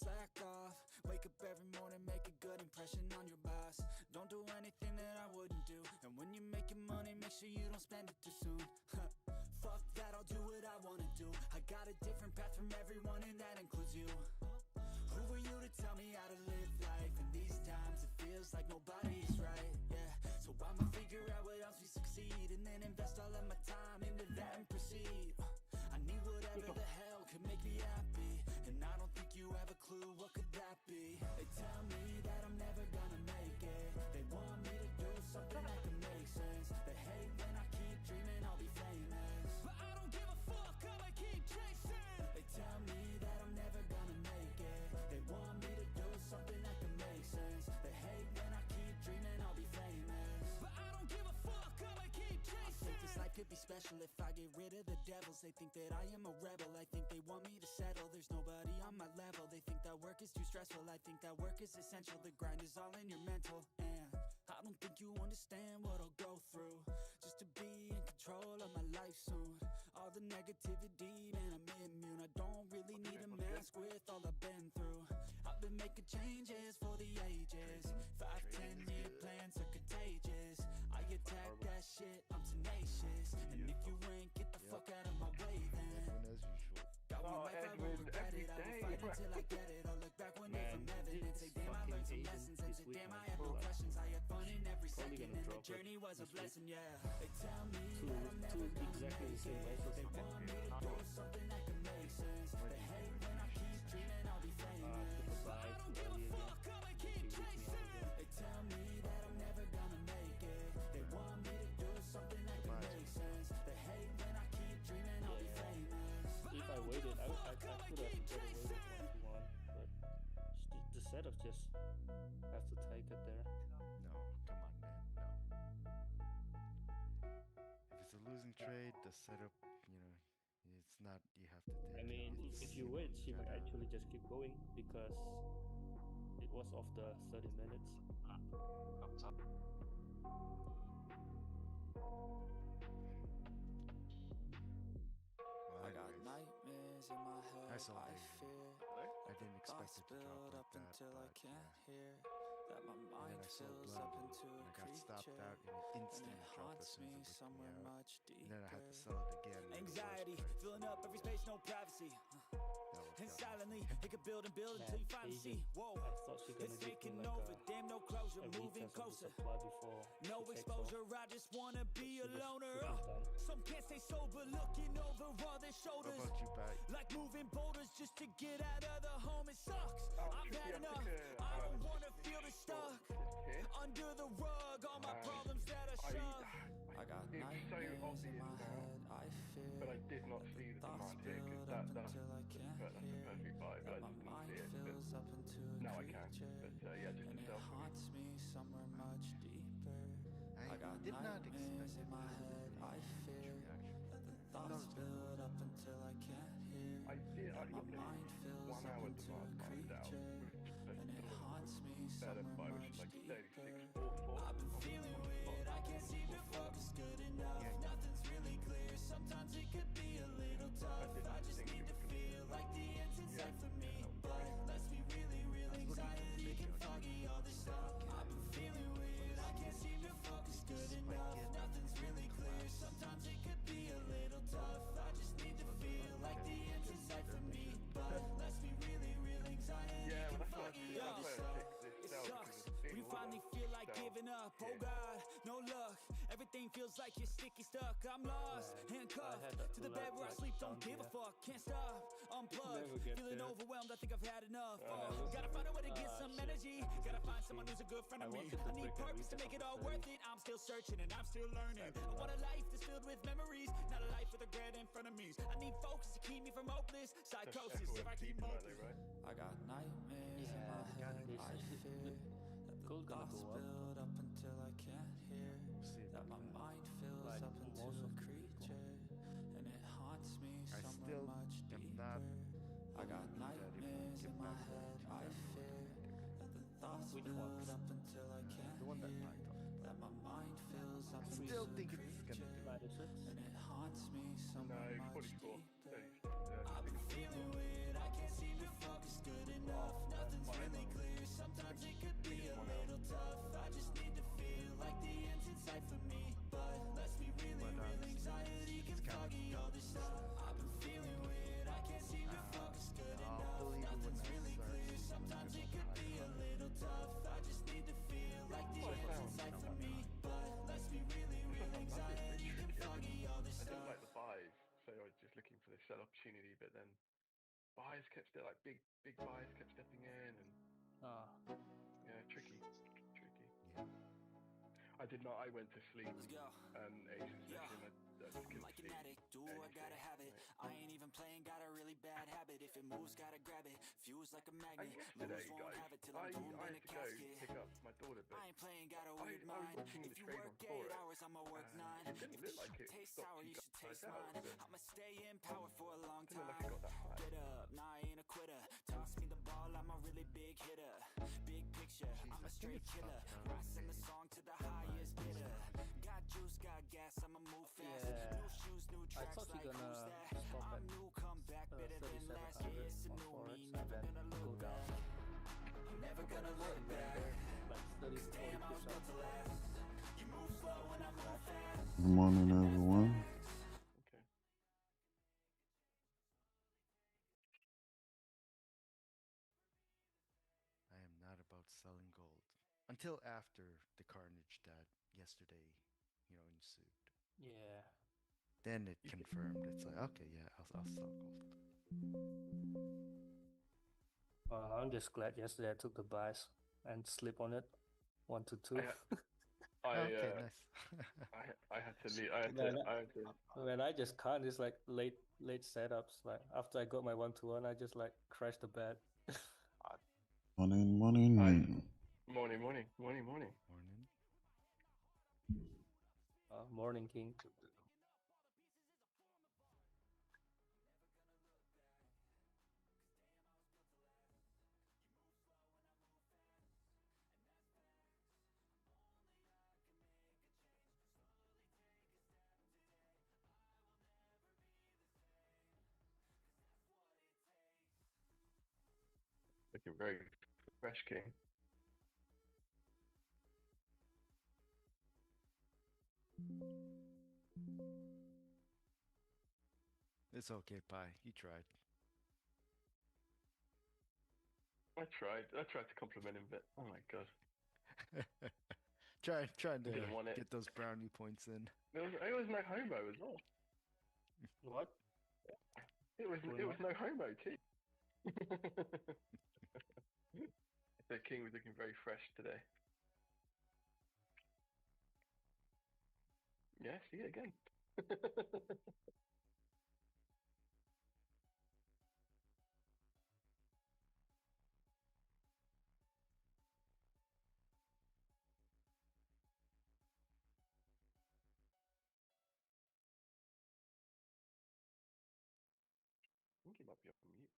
slack off. Wake up every morning, make a good impression on your boss. Don't do anything that I wouldn't do. And when you're making money, make sure you don't spend it too soon. Fuck that, I'll do what I wanna do. I got a different path from everyone, and that includes you. Who are you to tell me how to live life? In these times it feels like nobody is right, yeah. So I'ma figure out what else we succeed, and then invest all of my time into that and proceed. I need whatever the hell could make me happy, and I don't think you have a clue what could that be. They tell me that I'm never gonna make it. They want me to do something that can make sense. They hate when I keep dreaming I'll be famous, but I don't give a fuck, I'ma keep chasing. They tell me that I'm never gonna make it. They want me to do something that can make sense. They hate when I keep dreaming I'll be famous, but I don't give a fuck, I'ma keep chasing. I think this life could be special if I get rid of the devils. They think that I am a rebel, I think they want me to settle. There's nobody on my level. They think that work is too stressful, I think that work is essential. The grind is all in your mental, and I don't think you understand what I'll go through just to be in control of my life soon. All the negativity, man, I'm immune. I don't really need a mask with all I've been through. I've been making changes for the ages. 5-10-year plans are contagious. I attack that shit, I'm tenacious. And if you ain't, get the fuck out of my way then. Got one life, I won't regret it. I will fight until I get it. I'll look back one day from heaven and say, damn, I learned some lessons. And say, damn, I had no questions. I had fun in every second, and the journey was a blessing, yeah. They tell me that I'm never gonna make it. They want me to do something that can make sense. They hate when I keep dreaming I'll be famous, but I don't give a fuck, I'ma keep chasing. They tell me that I'm never gonna make it. They want me to do something that can make sense. They hate when I keep dreaming I'll be famous. If I waited, I could have waited 1-1, but the setup just have to take it there. No, come on, man, no. If it's a losing trade, the setup, you know, it's not, you have to take I mean, if you wait, she would actually just keep going because it was off the 30 minutes. Up top. Well, I got nightmares in my head, I fear. I didn't expect it to drop like that, until I but can't hear that my and then mind I saw fills up blood, into and a I got stopped creature, out, and it and instantly it dropped as haunts soon as me it took somewhere me out. much deeper. And then I had to sell it again. Anxiety, filling up every space, no privacy. And silently, it could build and build until you finally see. Whoa, it's taking over, damn, no closure, moving closer. No exposure, I just wanna be a loner. Some can't stay sober, looking over all their shoulders. Like moving boulders just to get out of the home, it sucks. I've had enough, I don't wanna feel the stuck under the rug, all my problems that are shoved. I got nightmares in my head, I fear. But I did not see the demand here, because that's the perfect vibe, but I just didn't see it. But now I can, but yeah, just and it himself. haunts me somewhere much deeper. I got did not nightmares expect in my head, I fear that the thoughts build up until I can't hear. That my mind fills up into a creature, and it haunts me somewhere much deeper. I've been feeling weird, I can't seem to focus good enough. Nothing's really clear, sometimes it could be a little tough. I just need to feel like the end's in sight for me, but let's be really real, anxiety can foggy all this stuff. I've been feeling weird, I can't seem to focus good enough. Nothing's really clear, sometimes it could be a little tough. I just need to feel like the end's in sight for me, but let's be really real, anxiety can foggy all this stuff. It sucks when you finally feel like giving up. Oh God, no luck, everything feels like you're sticky stuck. I'm lost, handcuffed to the bed where I sleep, don't give a fuck. Can't stop, unplugged, feeling overwhelmed, I think I've had enough. Gotta find a way to get some energy, gotta find someone who's a good friend of me. I need purpose to make it all worth it. I'm still searching and I'm still learning. I want a life that's filled with memories, not a life with regret in front of me. I need focus to keep me from hopeless psychosis if I keep moving. I got nightmares in my head, I fear that the thoughts build up until I can't hear. That my mind fills up into a creature, and it haunts me somewhere much deeper. I got nightmares in my head, I fear that the thoughts build up until I can't hear. That my mind fills up into a creature, and it haunts me somewhere much deeper. I've been feeling weird, I can't seem to focus good enough. So like big buys kept stepping in, and yeah, tricky. Yeah. I did not. I went to sleep Let's go. ace session. I just couldn't Like an see addict, do I gotta anything. have it. I ain't even playing, got a really bad habit. If it moves, gotta grab it. Fuse like a magnet. And yesterday, Lose, won't guys, have it till I'm doomed I in had a to go casket. pick up my daughter, but I ain't playing, got a I weird was mind. watching If the you trade work on 8 Forex, hours, I'ma work and 9. it didn't look like it Taste stopped sour, you you should guys taste out. mine. But I'ma stay in power for a long it didn't look like time. it got that high. Get up, nah, I ain't a quitter. Toss me the ball, I'm a really big hitter. Big picture, Jeez, I'm I a think straight it's killer. stopped around Rising the maybe song to the highest bidder. Got juice, got gas, I'ma move fast. Yeah. New shoes, new I tracks, thought like you're who's gonna that? stop I'm at new, come back better than last. Yeah, 3700 it's a on new Forex me, and never then gonna go look down. back. I'm never gonna look And then back. there, like 30 to 40 Damn, I was pips built up. to last. You move slow and I move fast. Good morning, everyone. Okay. I am not about selling gold until after the carnage that yesterday, ensued. Yeah. Then it confirmed. It's like, okay, yeah, I'll sell gold. I'm just glad yesterday I took the buys and sleep on it. 1 to 2. Okay, nice. I had to leave. I had to. When I just can't, it's like late setups. Like after I got my 1-to-1, I just like crashed the bed. Morning. Morning. Morning. Morning, King. Looking very fresh, King. It's okay, Pi. You tried. I tried to compliment him, but oh my god, Trying to didn't want it. get those brownie points in. It was no homo as well. What? It was no homo too. The King was looking very fresh today. Yeah, see it again. I think he might be up on mute.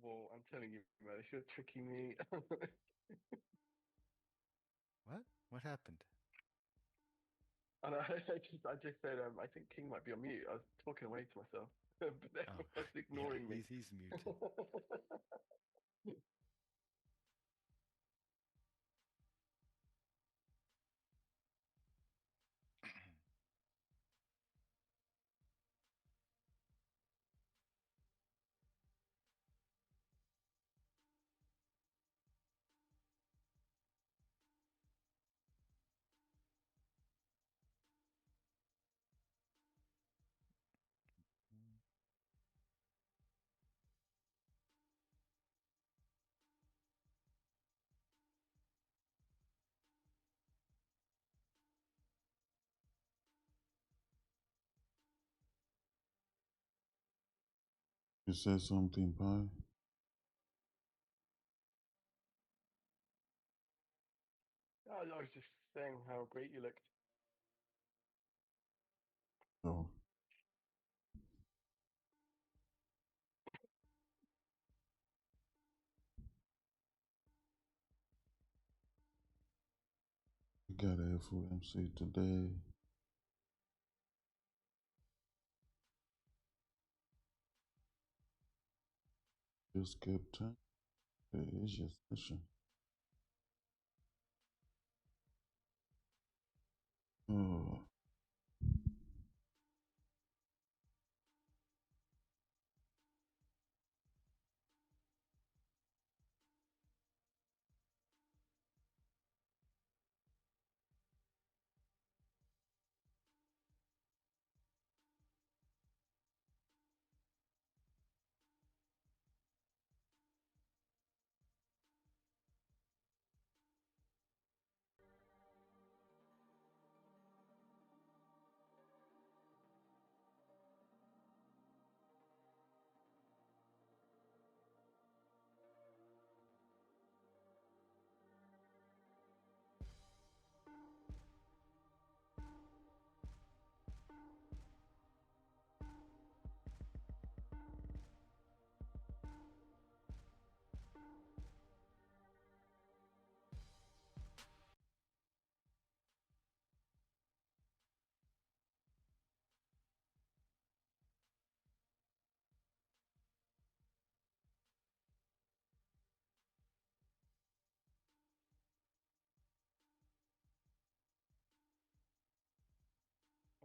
Well, I'm telling you, man, you're tricking me. What? What happened? And I just said, I think King might be on mute. I was talking away to myself, but then Oh, was ignoring me. He's muted. You said something, Pi? I was just saying how great you looked. Oh, we got a FOMC today. Just kept time. The Asia session. Oh,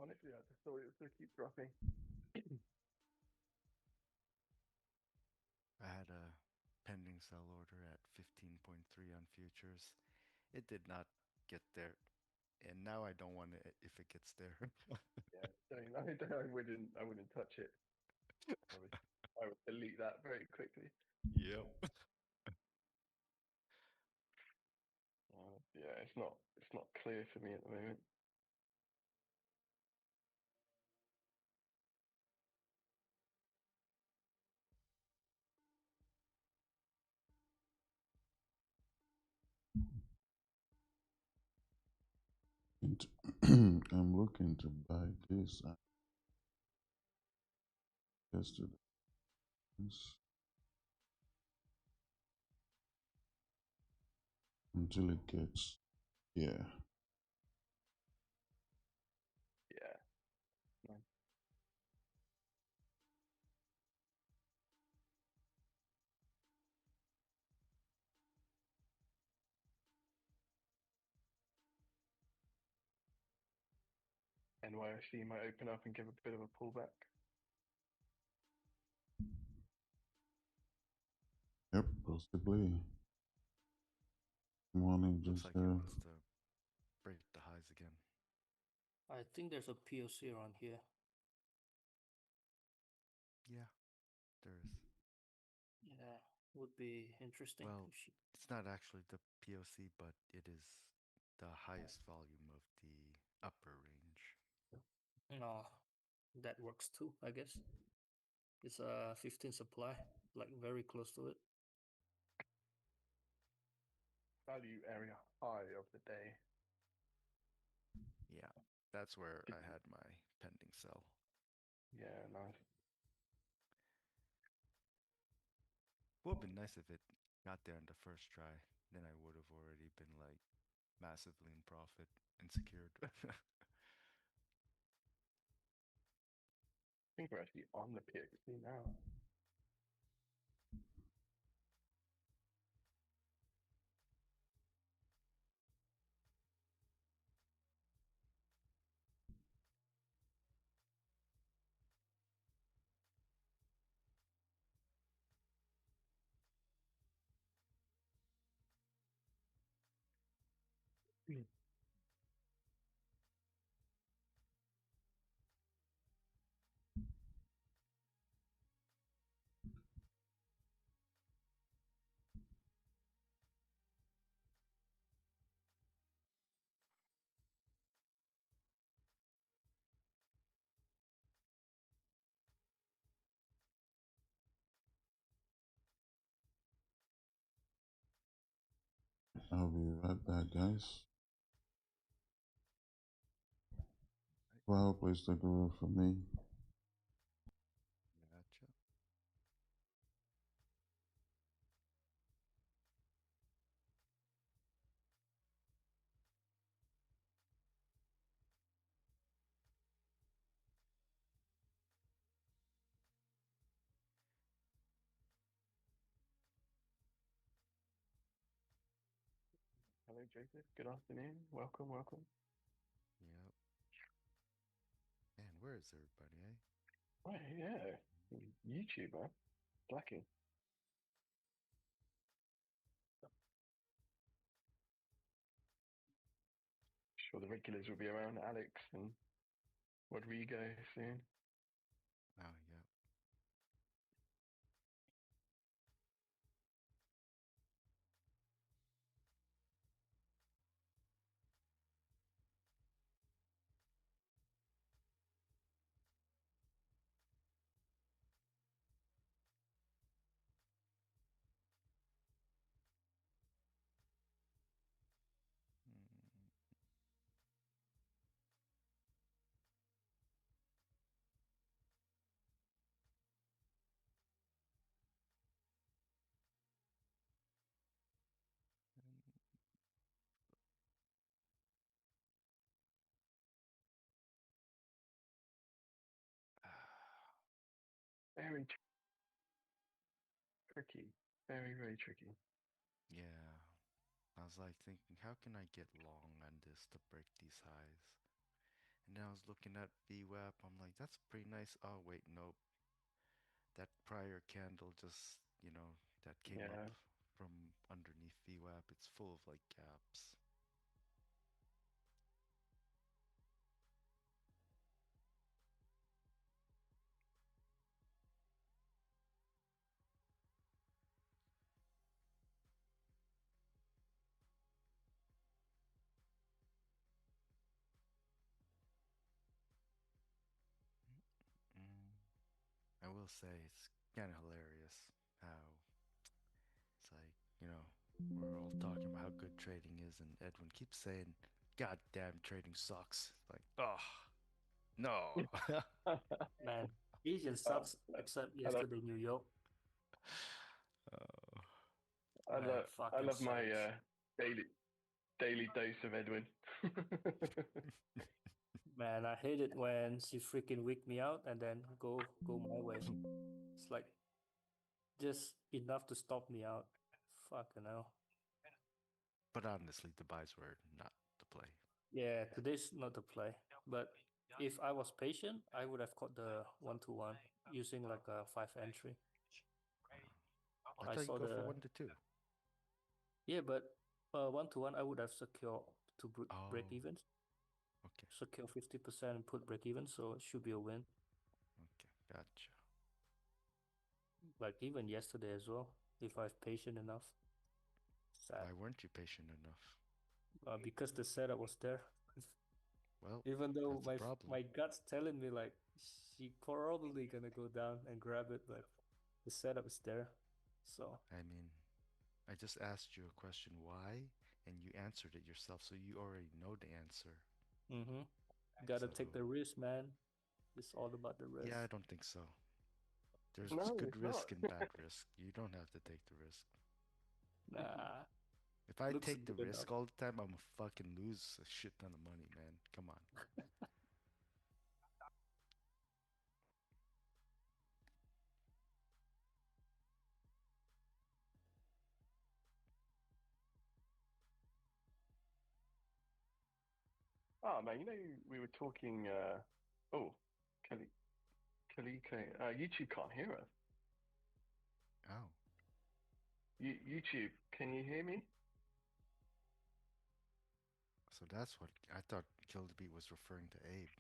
Honestly, I just thought it was going to keep dropping. I had a pending sell order at 15.3 on futures. It did not get there, and now I don't want it if it gets there. Yeah, I wouldn't touch it. I would delete that very quickly. Yep. Yeah, it's not clear for me at the moment. I'm looking to buy this yesterday. Until it gets, yeah. Yeah. Nice. NYSE might open up and give a bit of a pullback. Yep, possibly. Morning Looks just like it wants to break the highs again. I think there's a POC around here. Yeah, there is. Yeah, would be interesting. Well, it's not actually the POC, but it is the highest volume of the upper range. No, that works too, I guess. It's a 15 supply, like very close to it. Value area high of the day. Yeah, that's where I had my pending sell. Yeah, nice. Would have been nice if it got there in the first try. Then I would have already been like massively in profit and secured. I think we're actually on the PXC now. I'll be right back, guys. Well, please take over for me. Gotcha. Hello, Joseph. Good afternoon. Welcome, welcome. Yep. Man, where is everybody, eh? Right, yeah. YouTuber. Blackie. Sure, the regulars will be around. Alex and Rodrigo soon. Oh, yep. Mm. Very tricky. Very, very tricky. Yeah. I was like thinking, how can I get long on this to break these highs? And then I I was looking at VWAP. I'm like, that's pretty nice. Oh wait, nope. That prior candle just, that came up Yeah. from underneath VWAP. It's full of like gaps. Mm. I will say it's kind of hilarious how it's like, we're all talking about how good trading is, and Edwin keeps saying, God damn, trading sucks. Like, oh, no. Man, Asian Uh, sucks except I love, yesterday New York. Oh, Man, I fucking love my sucks. daily dose of Edwin. Man, I hate it when she freaking wick me out and then go my way. It's like just enough to stop me out. Fucking hell. but honestly, the buys were not the play. Yeah, today's not the play. But if I was patient, I would have caught the 1-to-1 using like a 5 entry. I I thought you saw go for the 1 to 2. yeah, but 1-to-1 I would have secured to break Oh, even, okay, secure 50% and put break even, so it should be a win. okay, gotcha. Like even yesterday as well, if I have patient enough. Sad. Why weren't you patient enough? Because the setup was there. Well, Even though that's a my problem. my gut's telling me like she probably gonna go down and grab it, but the setup is there. So I mean, I just asked you a question, why, and you answered it yourself, so you already know the answer. mm-hmm. Gotta So, take the risk, man. It's all about the risk. yeah, I don't think so. There's No, good it's not. risk and bad risk. You don't have to take the risk. Nah, If I looks take the good enough. risk all the time, I'm gonna fucking lose a shit ton of money, man. Come on. Oh man, we were talking. Oh, Kelly, YouTube can't hear us. Oh, YouTube, can you hear me? so that's what I thought Kill the Beat was referring to Abe.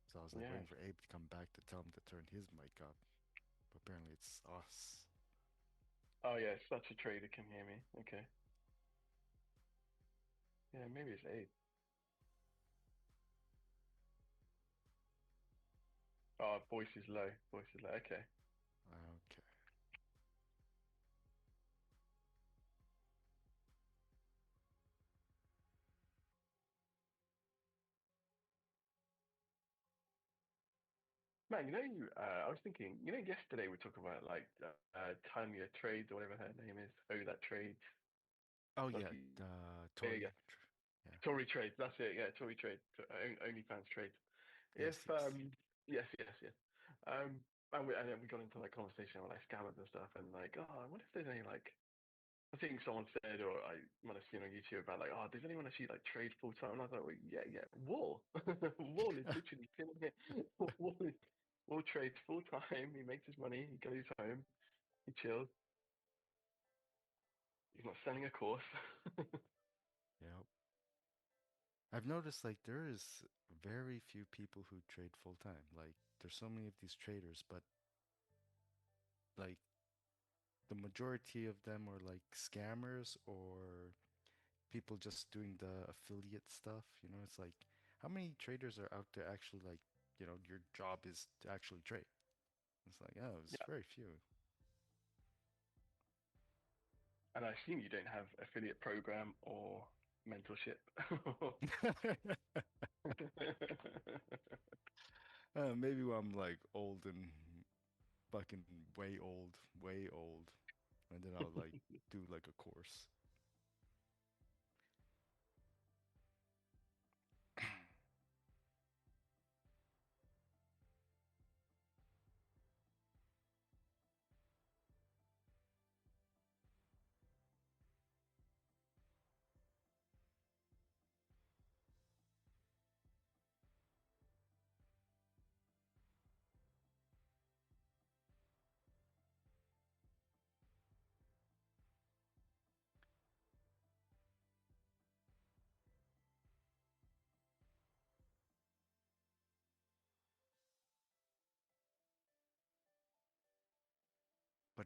So I was like Yeah. waiting for Abe to come back to tell him to turn his mic up. But apparently it's us. Oh yeah, such a trader can hear me. Okay. Yeah, maybe it's 8. Oh, voice is low. Voice is low. Okay. Okay. Man, I was thinking, yesterday we talked about like Tanya Trades or whatever her name is. Oh, that trades. Oh That's yeah, the, yeah, Tory. yeah. Yeah. Tory Trades. That's it. Yeah, Tory Trades. OnlyFans Trades. Yes, If yes. yes, yes, yes. And then we got into like conversation about like scammers and stuff, and like, oh, I wonder if there's any like. I think someone said, or I might have seen on YouTube about like, oh, does anyone actually like trade full time? And I was like, well, yeah, yeah. Wall, Wall is literally sitting here. Wall trades full time. He makes his money. He goes home. He chills. He's not selling a course. Yep. I've noticed like there is very few people who trade full time. Like there's so many of these traders, but like the majority of them are like scammers or people just doing the affiliate stuff. It's like how many traders are out there actually like, your job is to actually trade. It's like, oh, it's Yeah, very few. and I assume you don't have affiliate program or mentorship. Maybe when I'm like old and fucking way old, and then I'll like do like a course.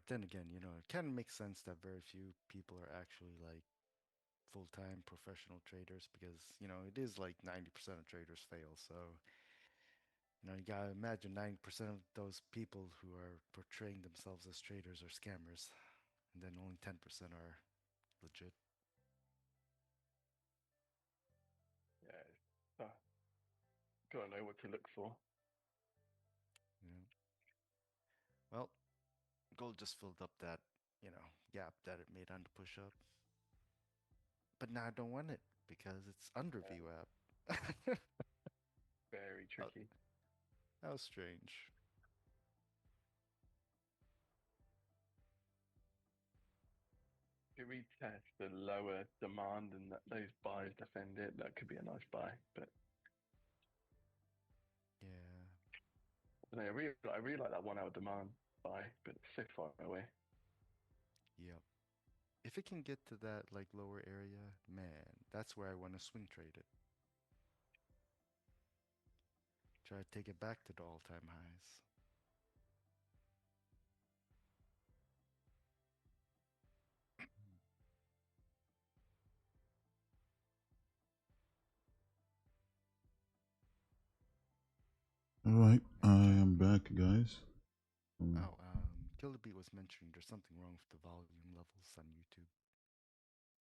then again, you know, it kind of makes sense that very few people are actually like full-time professional traders because, you know, it is like 90% of traders fail. So, you know, you gotta imagine 90% of those people who are portraying themselves as traders are scammers, and then only 10% are legit. Yeah, gotta know what to look for. Yeah. Well, gold just filled up that, you know, gap that it made on the push up. But now I don't want it because it's under VWAP. Very tricky. That was strange. If we test the lower demand and that those buys defend it, that could be a nice buy. But Yeah. I, don't know, I really like that 1 hour demand buy, but it's so far away. Yep. If it can get to that like lower area, man, that's where I want to swing trade it. Try to take it back to the all-time highs. All right, I am back, guys. Oh, Killer Beat was mentioning there's something wrong with the volume levels on YouTube.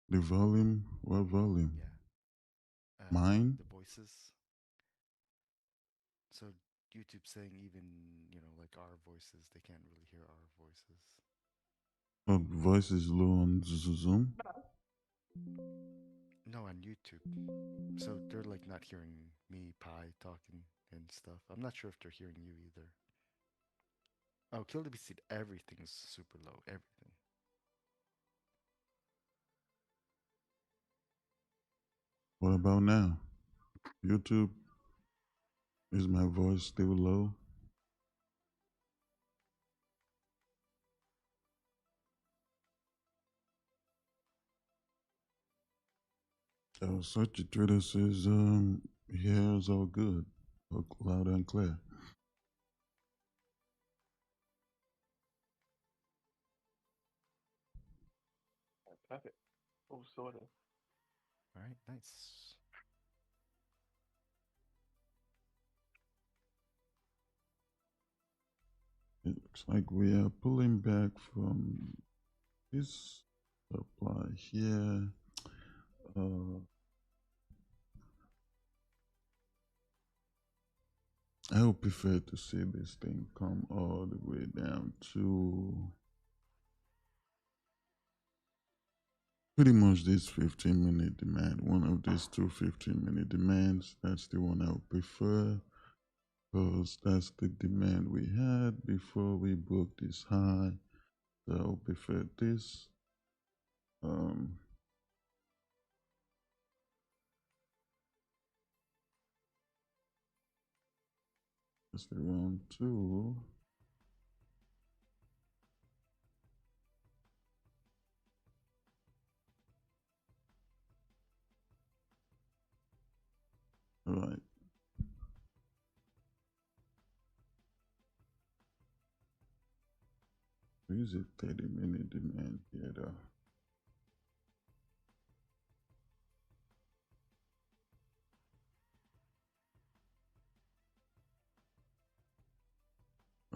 The volume? What volume? Yeah. Mine? The voices. So YouTube saying even, you know, like our voices, they can't really hear our voices. Oh, voice is low on Zoom? No, on YouTube. So they're like not hearing me, Pi, talking and stuff. I'm not sure if they're hearing you either. Oh, Kill the Beast said everything is super low. Everything. What about now? YouTube? Is my voice still low? Oh, such a Twitter says, yeah, it's all good. Loud and clear. Perfect. All sorted. All right, nice. It looks like we are pulling back from this supply here. I would prefer to see this thing come all the way down to pretty much this 15-minute demand. One of these two 15-minute demands, that's the one I would prefer, because that's the demand we had before we broke this high. So I would prefer this. That's the round two. All right. Where is it 30-minute demand here though?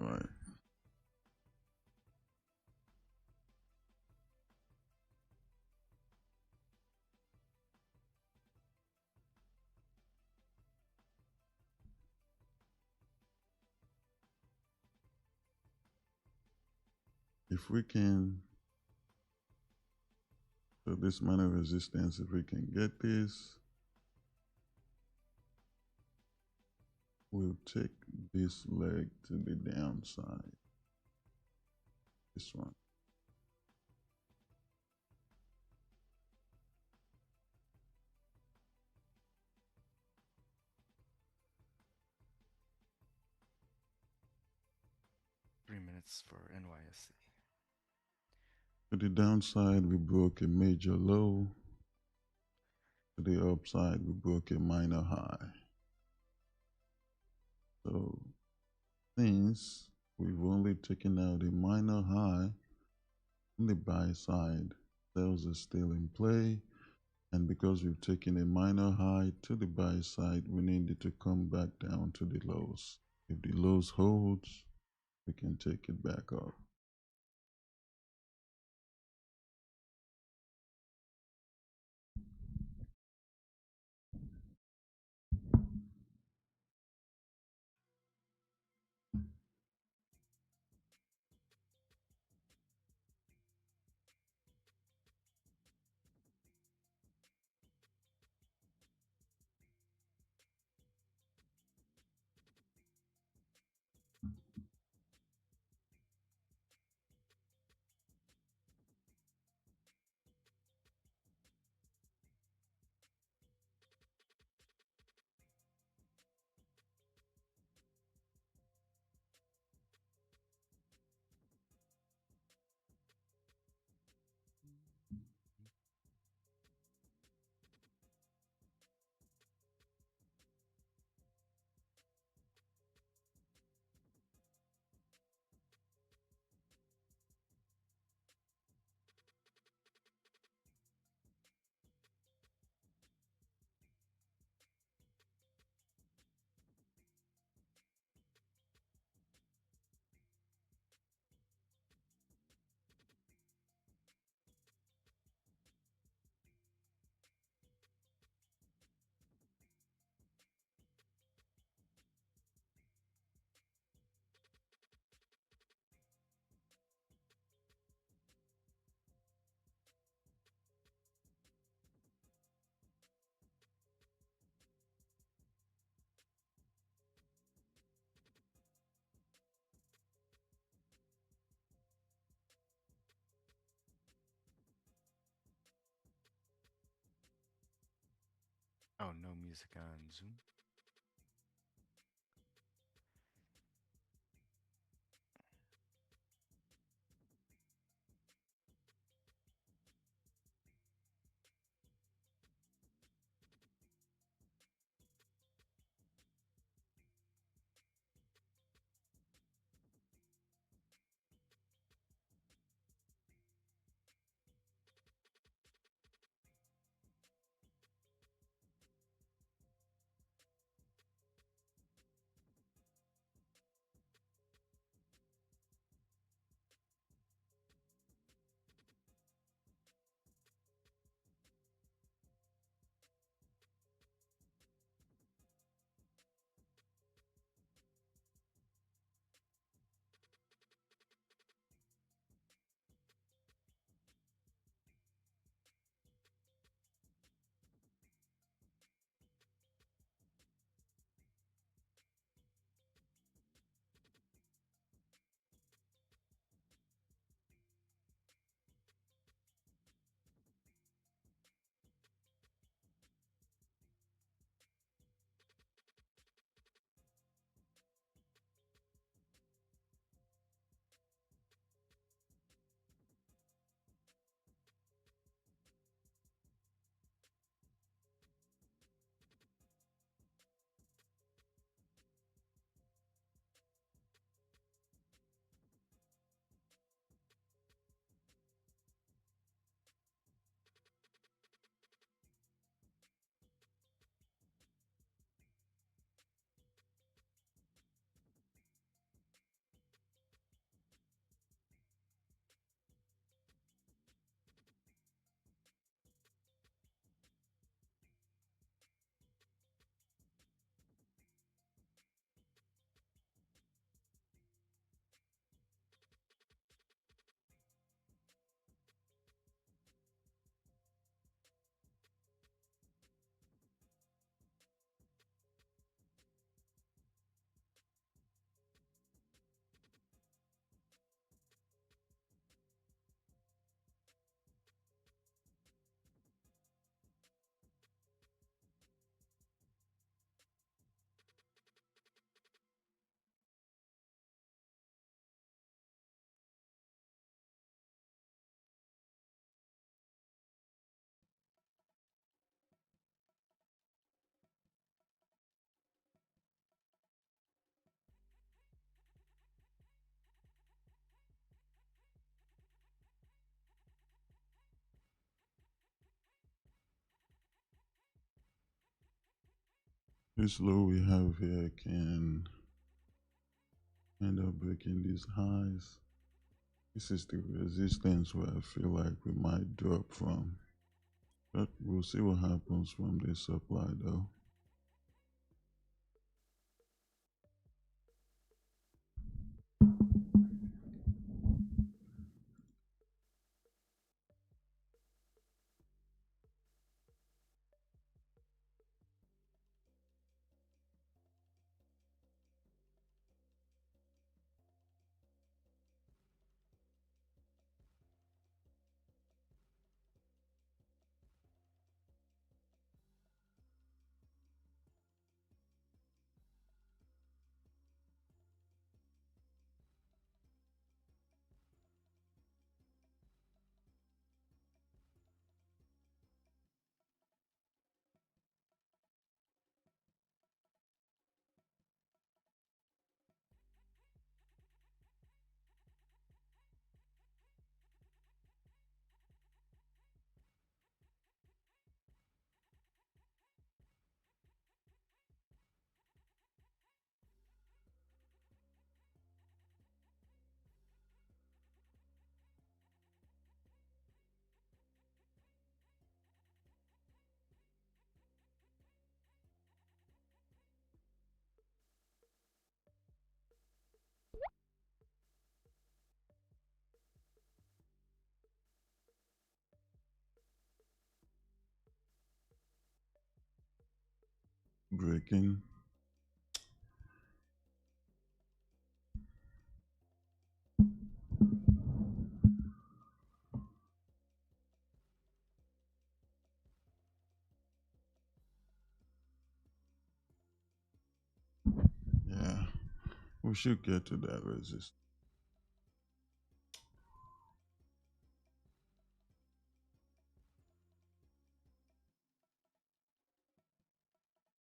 All right. If we can, so this minor resistance, if we can get this, we'll take this leg to the downside. This one. .3 minutes for NYSE. To the downside, we broke a major low. To the upside, we broke a minor high. So since we've only taken out a minor high, On the buy side, sales are still in play. And because we've taken a minor high to the buy side, we need it to come back down to the lows. If the lows holds, we can take it back up. Oh, no music on Zoom. this low we have here can end up breaking these highs. This is the resistance where I feel like we might drop from. But we'll see what happens from this supply though. Breaking. Yeah, we should get to that resistance.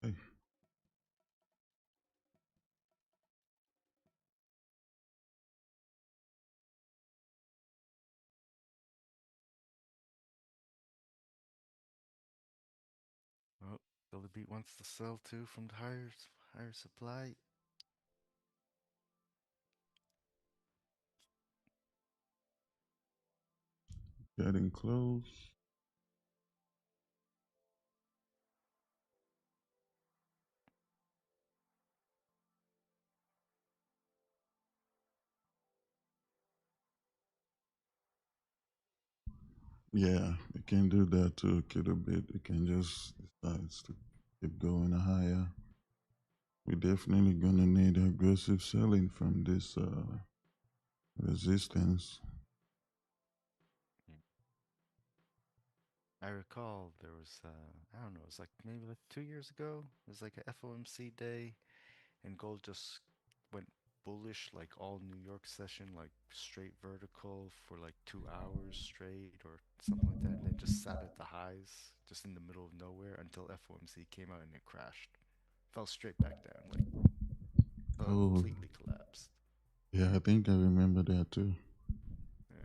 Hey. Well, Billy Beat wants to sell too from the higher supply. Getting close. Yeah, it can do that too, kid a bit. It can just decide to keep going higher. We're definitely gonna need aggressive selling from this resistance. Hmm. I recall there was, I don't know, it was like maybe like 2 years ago. It was like a FOMC day, and gold just went bullish like all New York session, like straight vertical for like 2 hours straight or something like that, and then just sat at the highs, just in the middle of nowhere until FOMC came out and it crashed. Fell straight back down, like Oh, completely collapsed. yeah, I think I remember that too. Yeah.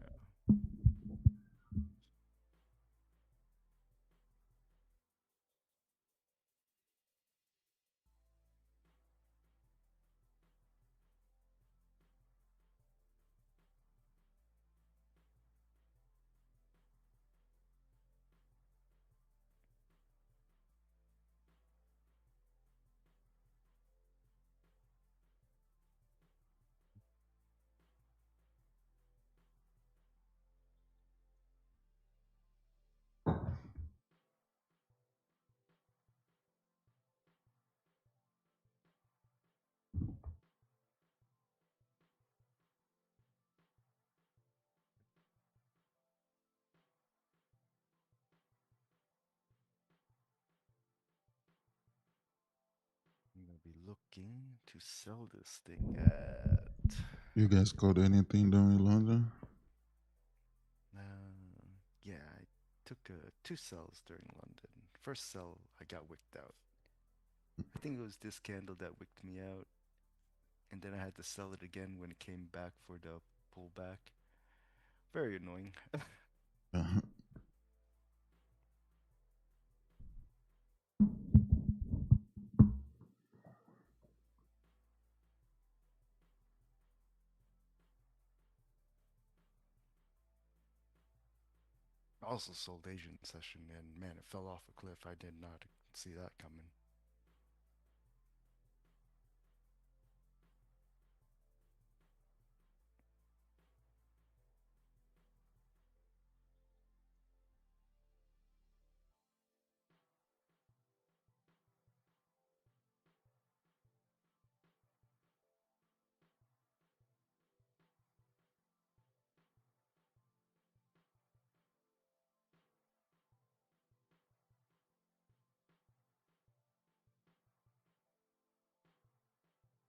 I'm gonna be looking to sell this thing at. You guys caught anything down in London? Yeah, I took two sells during London. First sell, I got wicked out. I think it was this candle that wicked me out, and then I had to sell it again when it came back for the pullback. Very annoying. Uh, Also sold Asian session, and man, it fell off a cliff. I did not see that coming.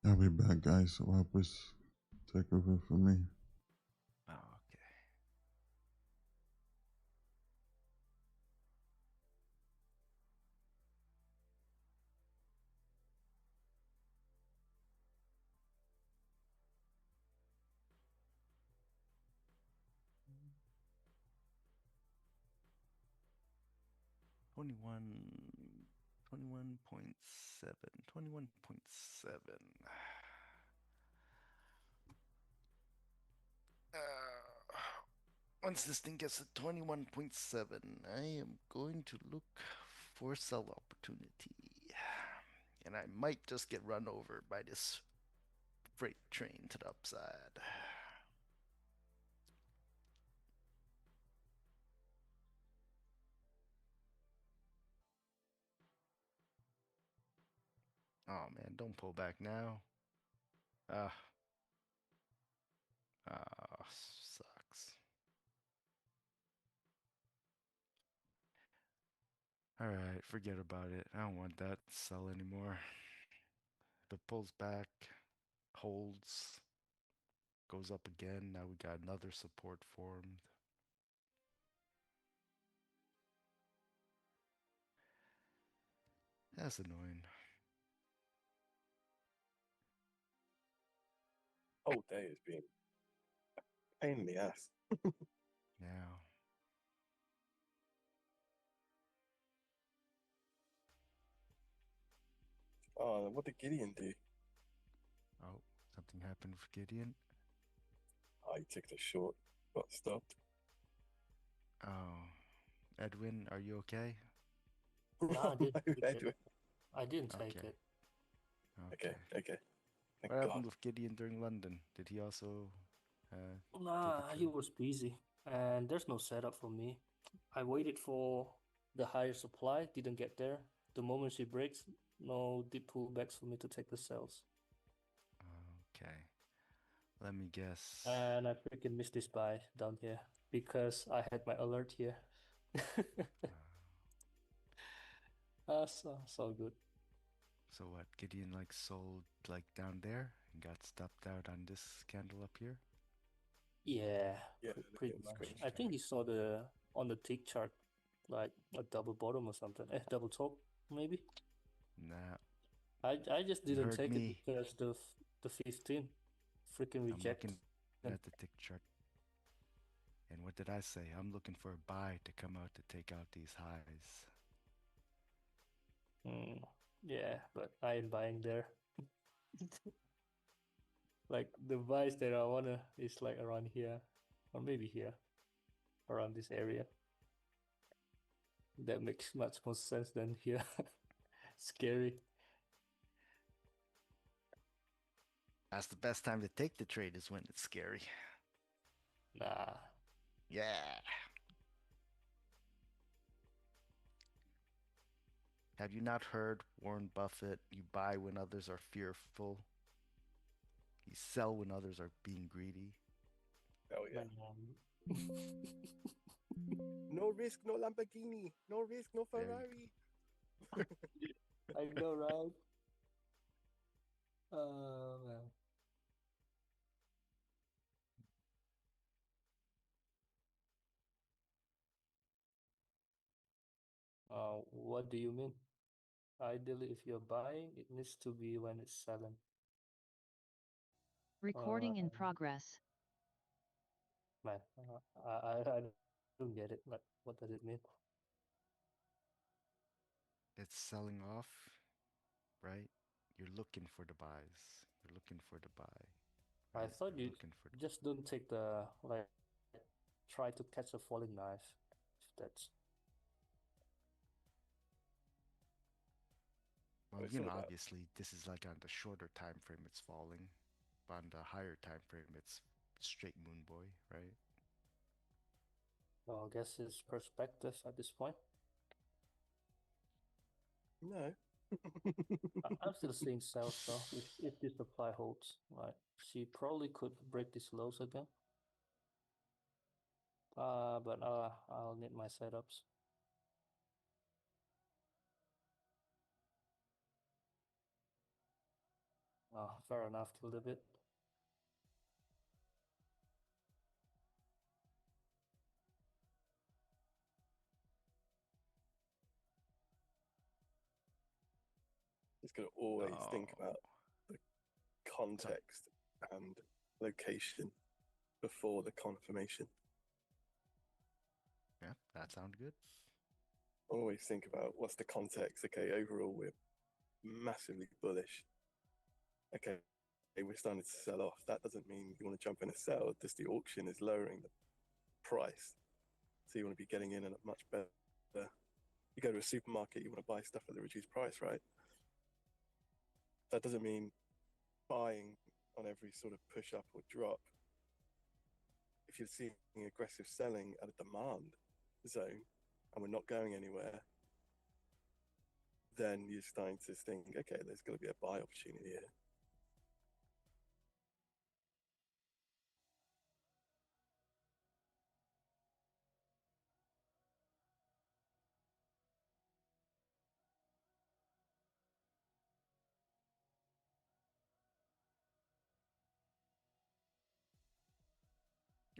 I'll be back, guys. Wapis, take over for me. Oh, okay. $21.7. Once this thing gets to 21.7, I am going to look for sell opportunity. And I might just get run over by this freight train to the upside. Oh man, don't pull back now. Ah. Sucks. Alright, forget about it. I don't want that sell anymore. If it pulls back, holds, goes up again, now we got another support formed. That's annoying. Whole day has been a pain in the ass. Yeah. Oh, what did Gideon do? Oh, something happened with Gideon. Oh, he took the short, got stopped. Oh, Edwin, are you okay? Nah, I didn't take Edwin. it. I didn't take Okay. it. Okay. Thank What God. happened with Gideon during London? Did he also take Nah, a he trade? was busy, and there's no setup for me. I waited for the higher supply, didn't get there. The moment she breaks, no deep pullbacks for me to take the sells. Okay. Let me guess. And I freaking missed this buy down here because I had my alert here. So good. So what? Gideon like sold like down there and got stopped out on this candle up here? Yeah, Yeah, pretty look at the much. screen. I think he saw on the tick chart like a double bottom or something. Double top maybe. Nah, I just you didn't heard take it me. because the 15 freaking I'm reject. looking at the tick chart. And what did I say? I'm looking for a buy to come out to take out these highs. Yeah, but I ain't buying there. Like the buys that I wanna is like around here, or maybe here, around this area. That makes much more sense than here. Scary. That's the best time to take the trade is when it's scary. Nah. Yeah. Have you not heard Warren Buffett? You buy when others are fearful. You sell when others are being greedy. Oh yeah. No risk, no Lamborghini. No risk, no Ferrari. I know, right? Man. What do you mean? Ideally, if you're buying, it needs to be when it's selling. Recording in progress. Man, I don't get it. Like, what does it mean? It's selling off, right? You're looking for the buys. You're looking for the buy. I Right? thought You're you looking for the just don't take the like try to catch a falling knife. That's Well, It's all about obviously this is like on the shorter time frame it's falling, but on the higher time frame it's straight moon boy, right? well, I guess it's perspective at this point. no. I'm still seeing sells though. If this supply holds, right? She probably could break these lows again. But I'll need my setups. Fair enough, killed a bit. Just got to always think about the context and location before the confirmation. Yeah, that sounds good. Always think about what's the context. Okay, overall we're massively bullish. Okay, we're starting to sell off. That doesn't mean you want to jump in a sell. Just the auction is lowering the price, so you want to be getting in at a much better. You go to a supermarket, you want to buy stuff at the reduced price, right? That doesn't mean buying on every sort of push up or drop. If you're seeing aggressive selling at a demand zone and we're not going anywhere, then you're starting to think, okay, there's going to be a buy opportunity here.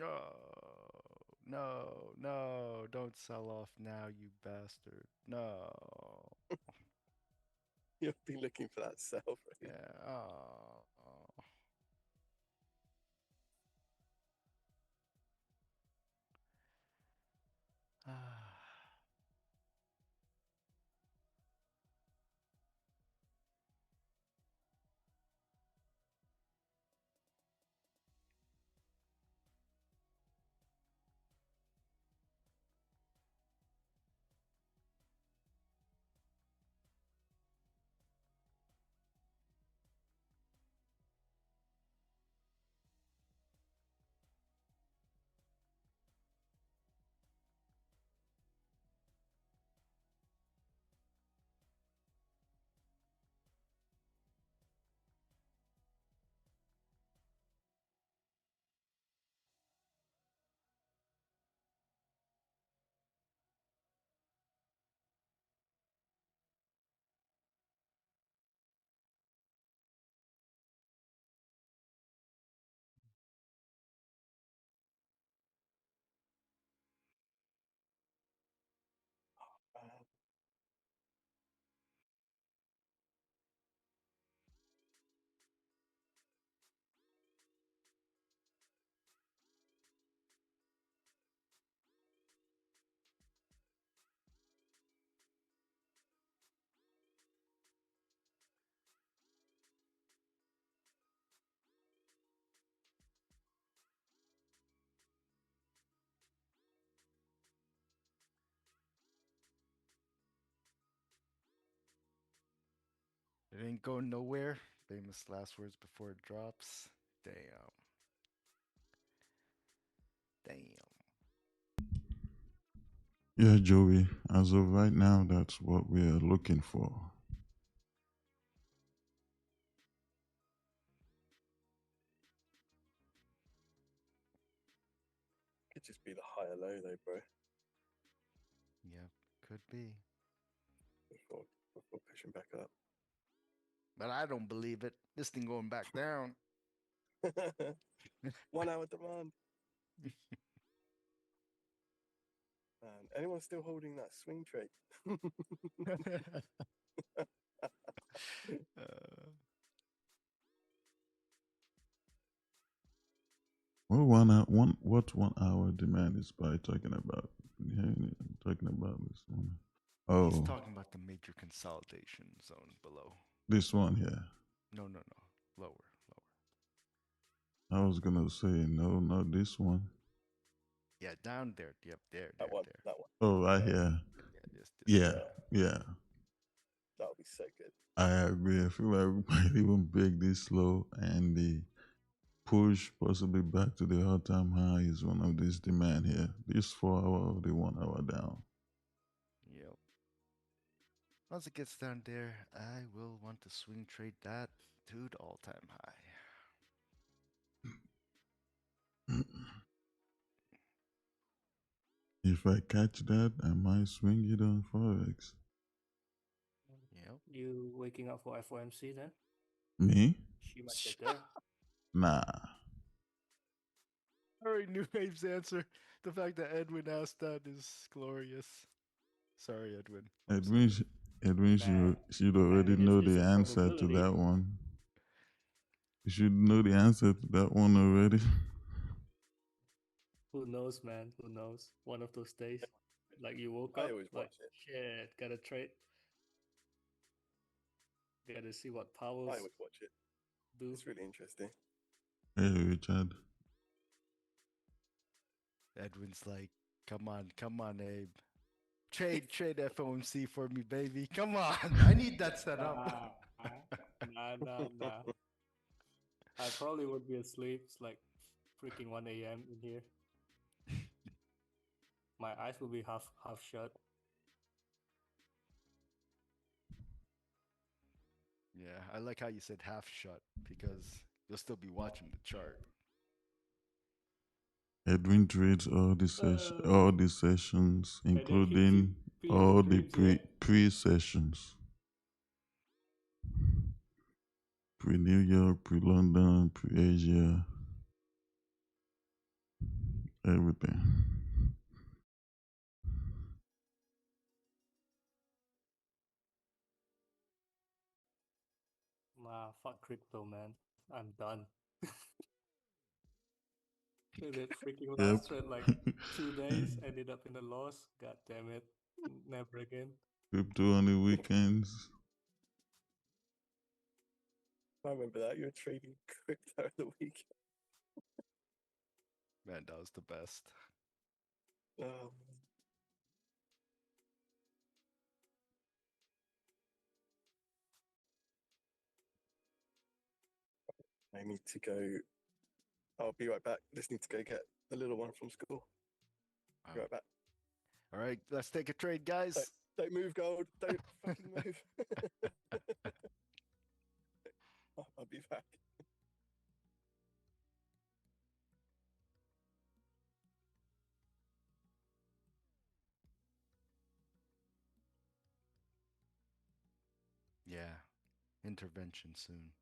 Oh, no, no, don't sell off now, you bastard. No. You'll be looking for that sell, right? Yeah. Oh. It ain't going nowhere. Famous last words before it drops. Damn. Damn. Yeah, Joey, as of right now, that's what we are looking for. Could just be the higher low though, bro. Yep, could be. Before pushing back up. But I don't believe it. This thing going back down. 1 hour demand. Man, anyone still holding that swing trade? What 1 hour demand is by talking about? Talking about this one. Oh, He's talking about the major consolidation zone below. this one here. No. Lower. I was gonna say no, not this one. Yeah, down there. Yep, there. That one. That one. Oh, right here. Yeah, this. Yeah, yeah. That'll be so good. I agree. I feel like we might even break this slow, and the push possibly back to the all-time high is one of these demand here. This 4 hour or the 1 hour down. Yep. Once it gets down there, I will want to swing trade that to the all-time high. If I catch that, I might swing it on Forex. Yep. You waking up for FOMC then? Me? She might get there. Nah. I already knew Abe's answer. The fact that Edwin asked that is glorious. Sorry, Edwin. I'm Edwin, sorry. Edwin Man, should already know it's the a answer to probability. that one. You should know the answer to that one already. Who knows, man? Who knows? One of those days, like you woke I up, always like watch it. shit, gotta trade. Gotta see what I powers always watch it. do. It's really interesting. Hey, Richard. Edwin's like, come on, Abe. Trade FOMC for me, baby. Come on. I need that setup. Nah. I probably would be asleep. It's like freaking 1 a.m. in here. My eyes will be half shut. Yeah, I like how you said half shut because you'll still be watching the chart. Edwin trades all the sessions, And then including he all the dreams, yeah. pre-sessions. Pre-New York, pre-London, pre-Asia. Everything. Nah, fuck crypto, man. I'm done. That freaking Yep. last trade, like 2 days, ended up in a loss. God damn it. Never again. Crypto on the weekends. I remember that. You were trading crypto at the weekend. Man, that was the best. Oh, I need to go. I'll be right back. Just need to go get the little one from school. Be right back. All right, let's take a trade, guys. Don't move, Gold. Don't fucking move. I'll be back. Yeah, intervention soon.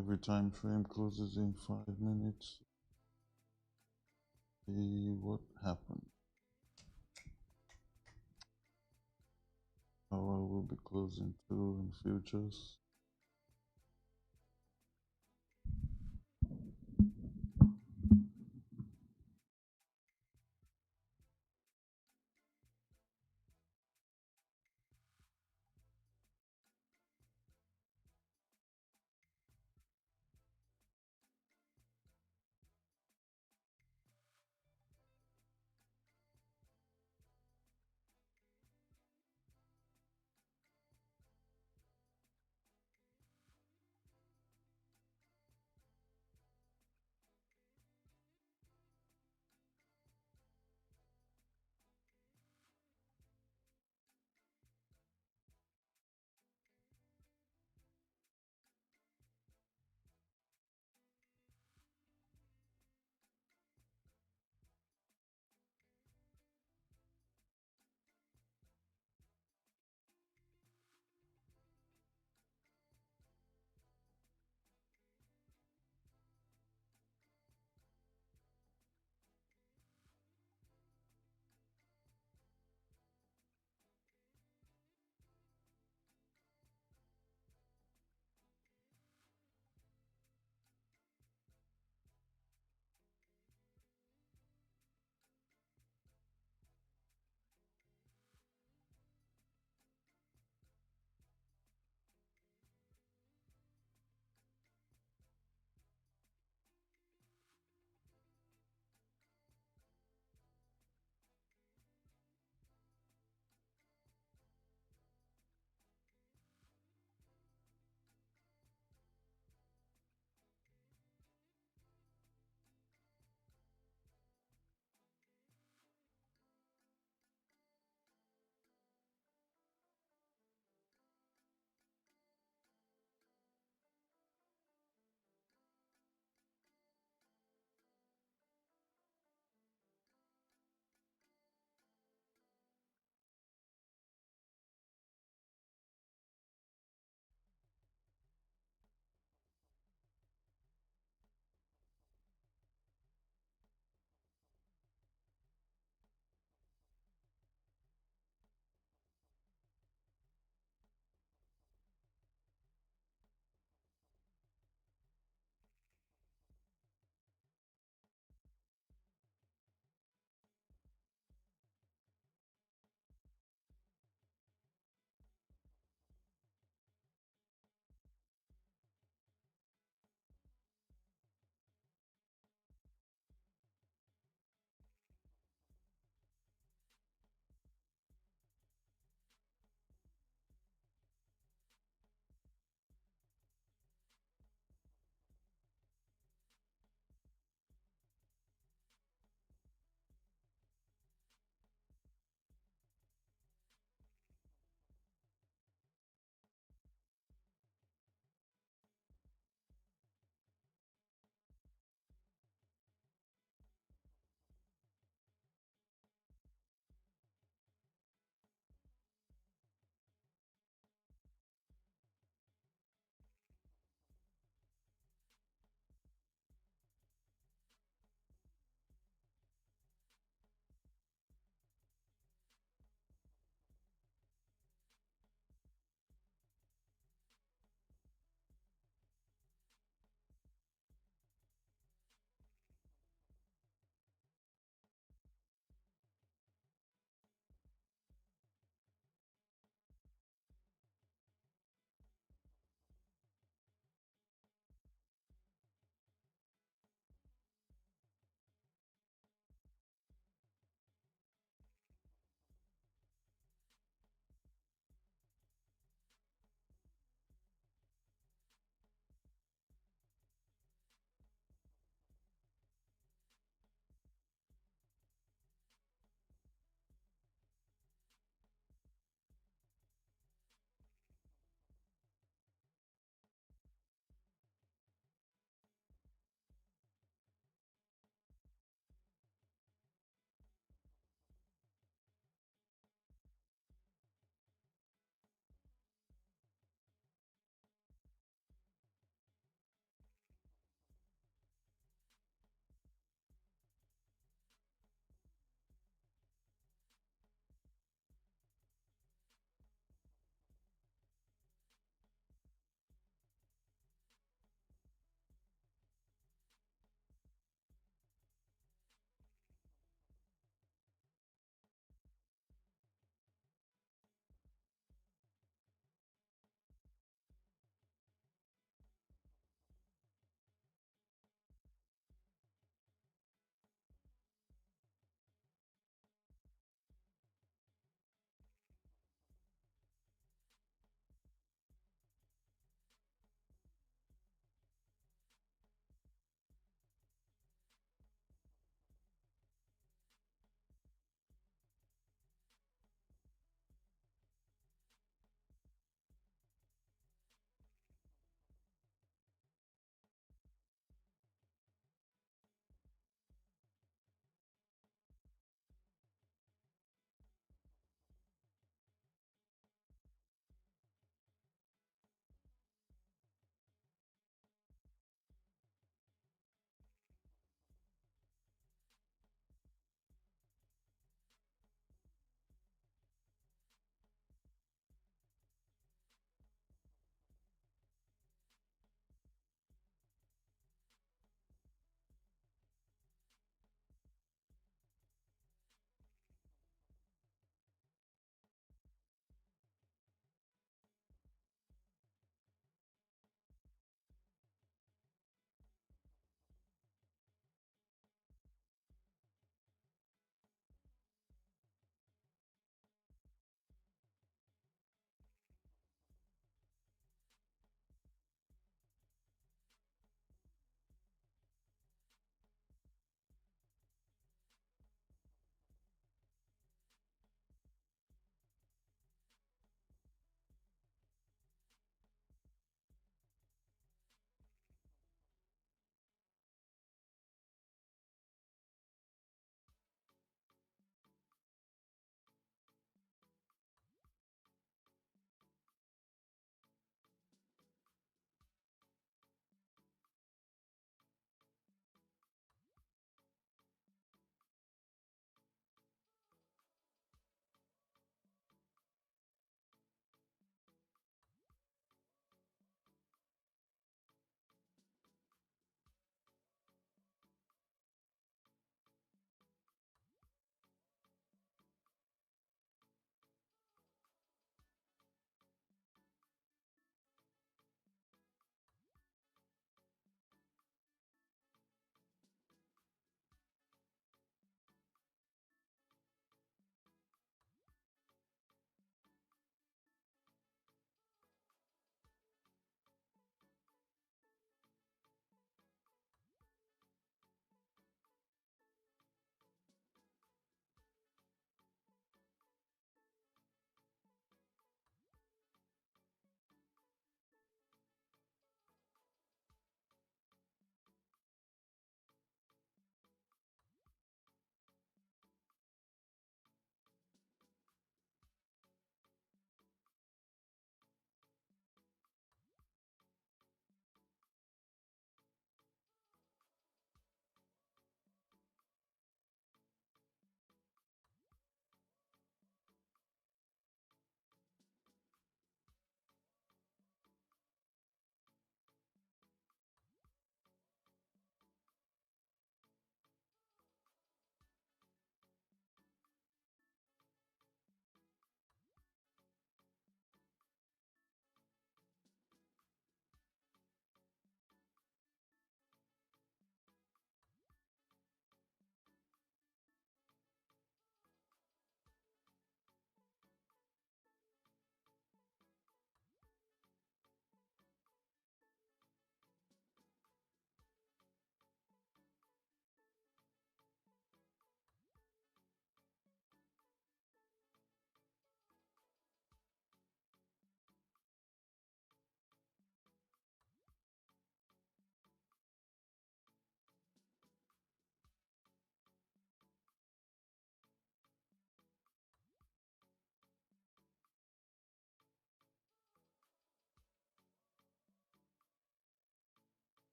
Every time frame closes in 5 minutes. See what happened. How I will be closing too in futures.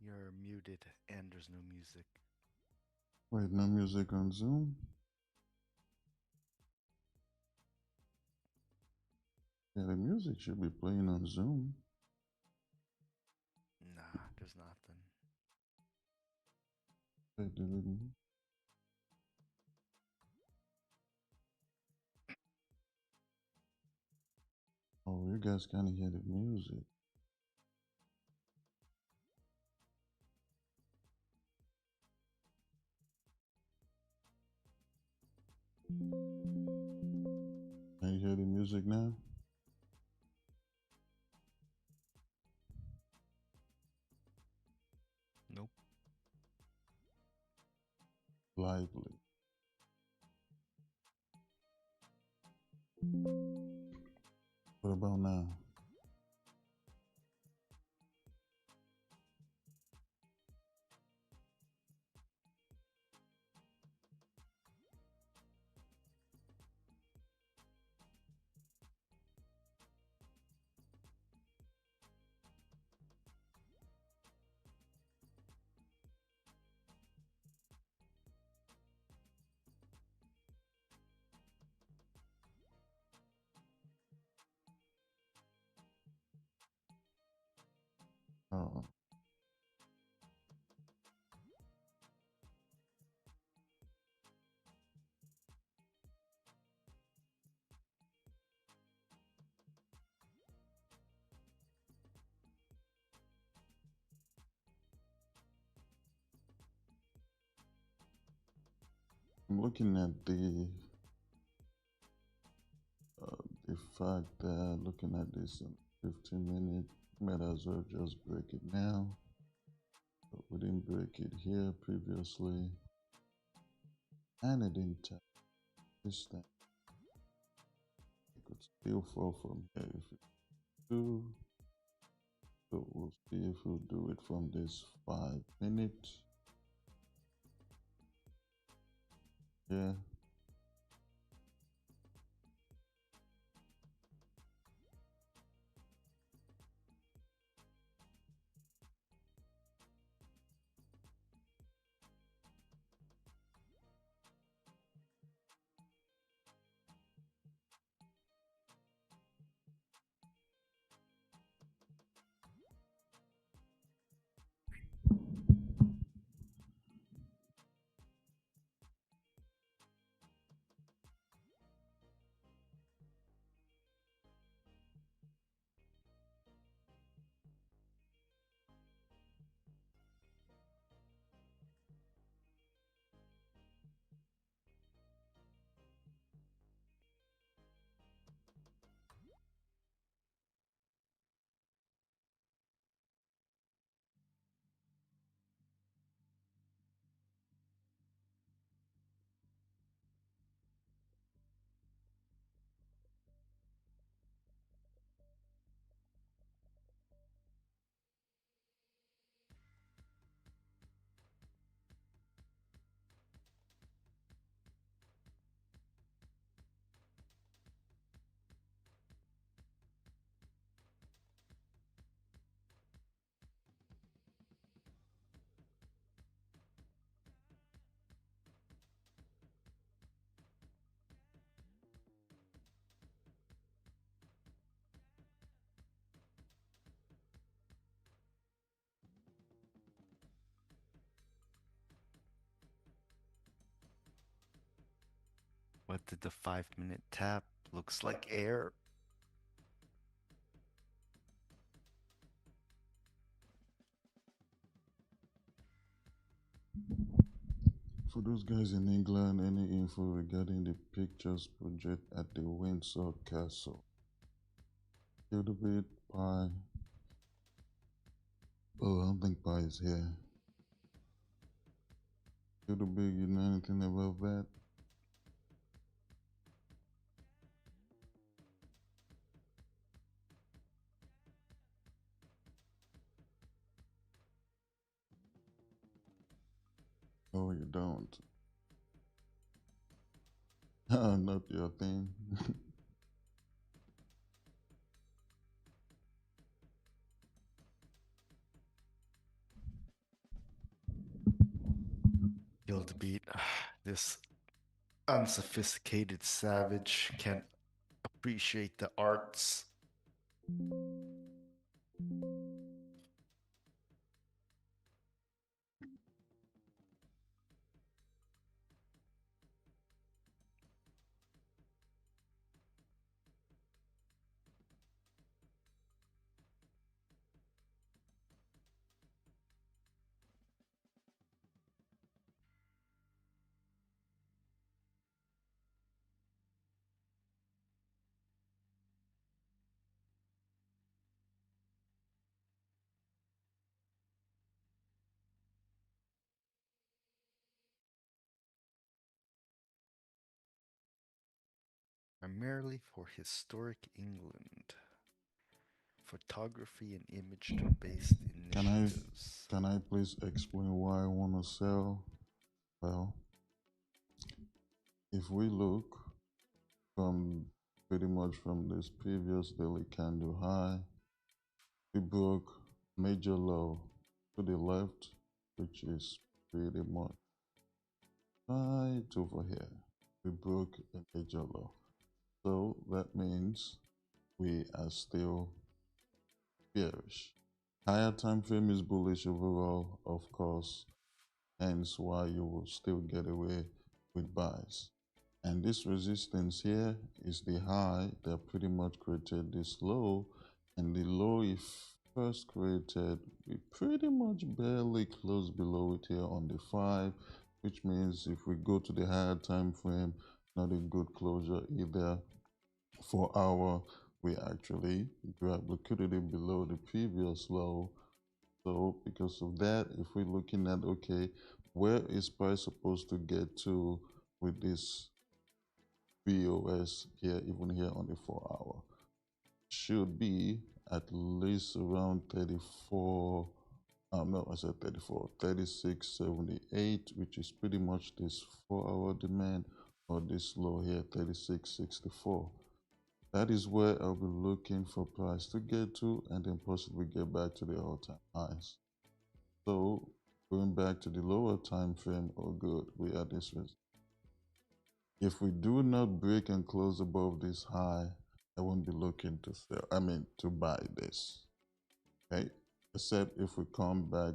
You're muted and there's no music. Wait, no music on Zoom? Yeah, the music should be playing on Zoom. Nah, there's nothing. Wait, did it? Oh, you guys can't hear the music. Can you hear the music now? Nope. Lively. What about now? Oh. I'm looking at the fact that looking at this in 15 minutes, might as well just break it now. But we didn't break it here previously, and it didn't tap this thing. It could still fall from here if it do. So we'll see if we'll do it from this 5 minute. Yeah. What did the 5 minute tap? Looks like air. For those guys in England, any info regarding the pictures project at the Windsor Castle? Gilderbit, Pie. Oh, I don't think Pie is here. Gilderbit, you know anything about that? Oh, you don't. Not your thing. Kill the beat. This unsophisticated savage can't appreciate the arts. Primarily for historic England, photography and image-based initiatives. Can I please explain why I want to sell? Well, if we look from pretty much from this previous daily candle high, we broke major low to the left, which is pretty much right over here. We broke a major low. So that means we are still bearish. Higher time frame is bullish overall, of course, hence why you will still get away with buys. And this resistance here is the high that pretty much created this low, and the low it first created, we pretty much barely closed below it here on the 5, which means if we go to the higher time frame, not a good closure either. For our, we actually grab liquidity below the previous low. So because of that, if we're looking at, okay, where is price supposed to get to with this BOS here, even here on the 4-hour? Should be at least around 34, no, I said 34, 36.78, which is pretty much this 4-hour demand, or this low here, 36.64. That is where I'll be looking for price to get to, and then possibly get back to the all-time highs. So going back to the lower time frame, oh good, we are this risk. If we do not break and close above this high, I won't be looking to sell, to buy this, okay? Except if we come back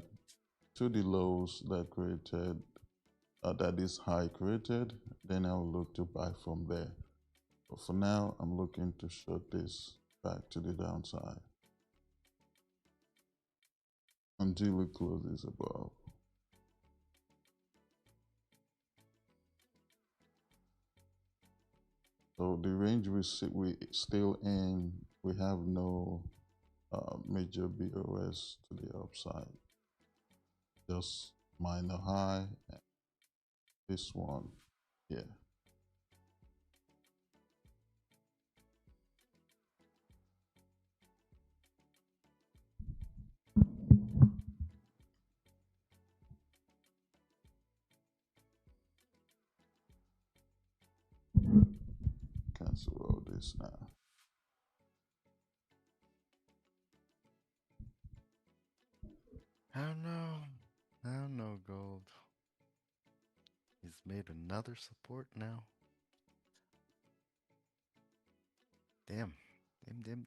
to the lows that created, that this high created, then I'll look to buy from there. But for now, I'm looking to short this back to the downside until it closes above. So the range we still in, we have no major BOS to the upside. Just minor high, and this one here. Cancel all this now. I don't know, gold. He's made another support now. Damn. Damn.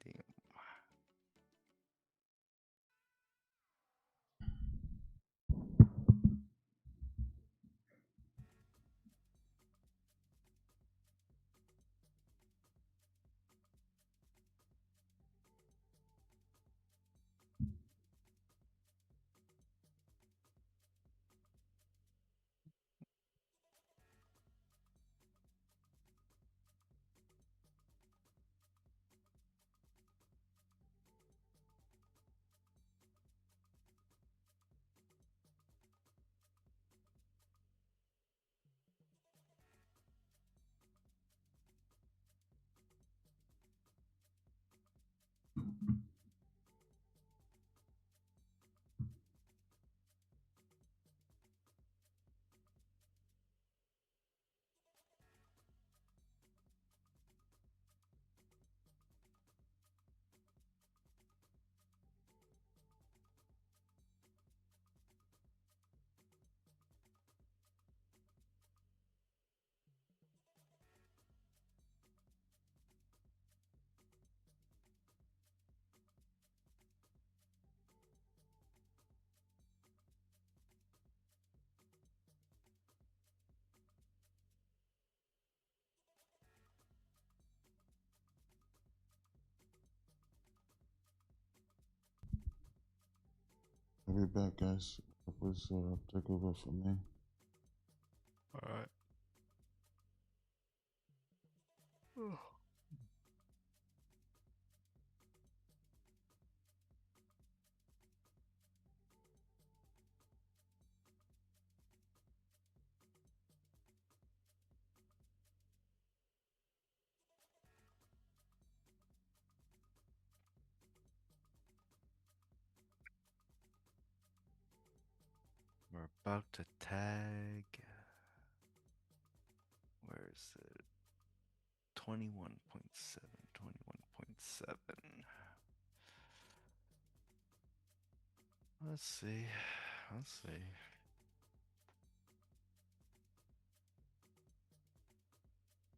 be back, guys. Purpose take over for me. All right. We're about to tag. Where is it? 21.7, 21.7. Let's see. Let's see.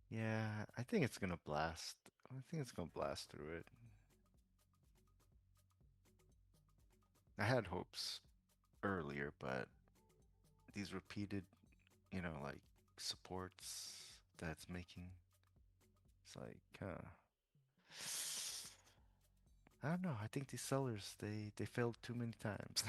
Yeah, I think it's gonna blast. I think it's gonna blast through it. I had hopes earlier, but these repeated, like supports that it's making, it's like, I don't know. I think these sellers, they failed too many times.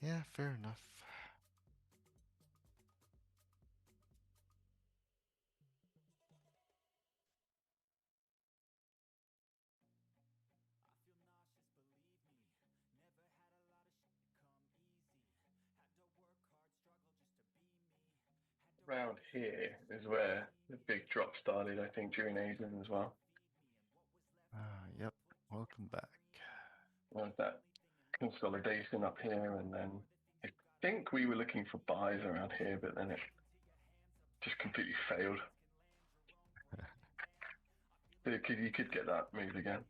Yeah, fair enough. Around here is where the big drop started, I think, during Asian as well. Yep. Welcome back. There was that consolidation up here, and then I think we were looking for buys around here, but then it just completely failed. So you could get that move again.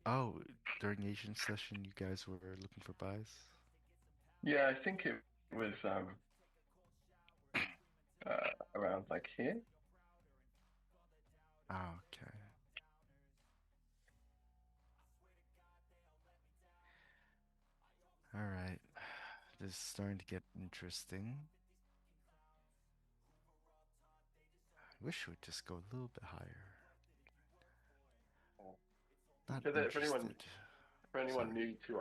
Oh, during Asian session, you guys were looking for buys? Yeah, I think it was around like here. Oh, okay. All right. This is starting to get interesting. I wish we would just go a little bit higher. Not So interested. for anyone new to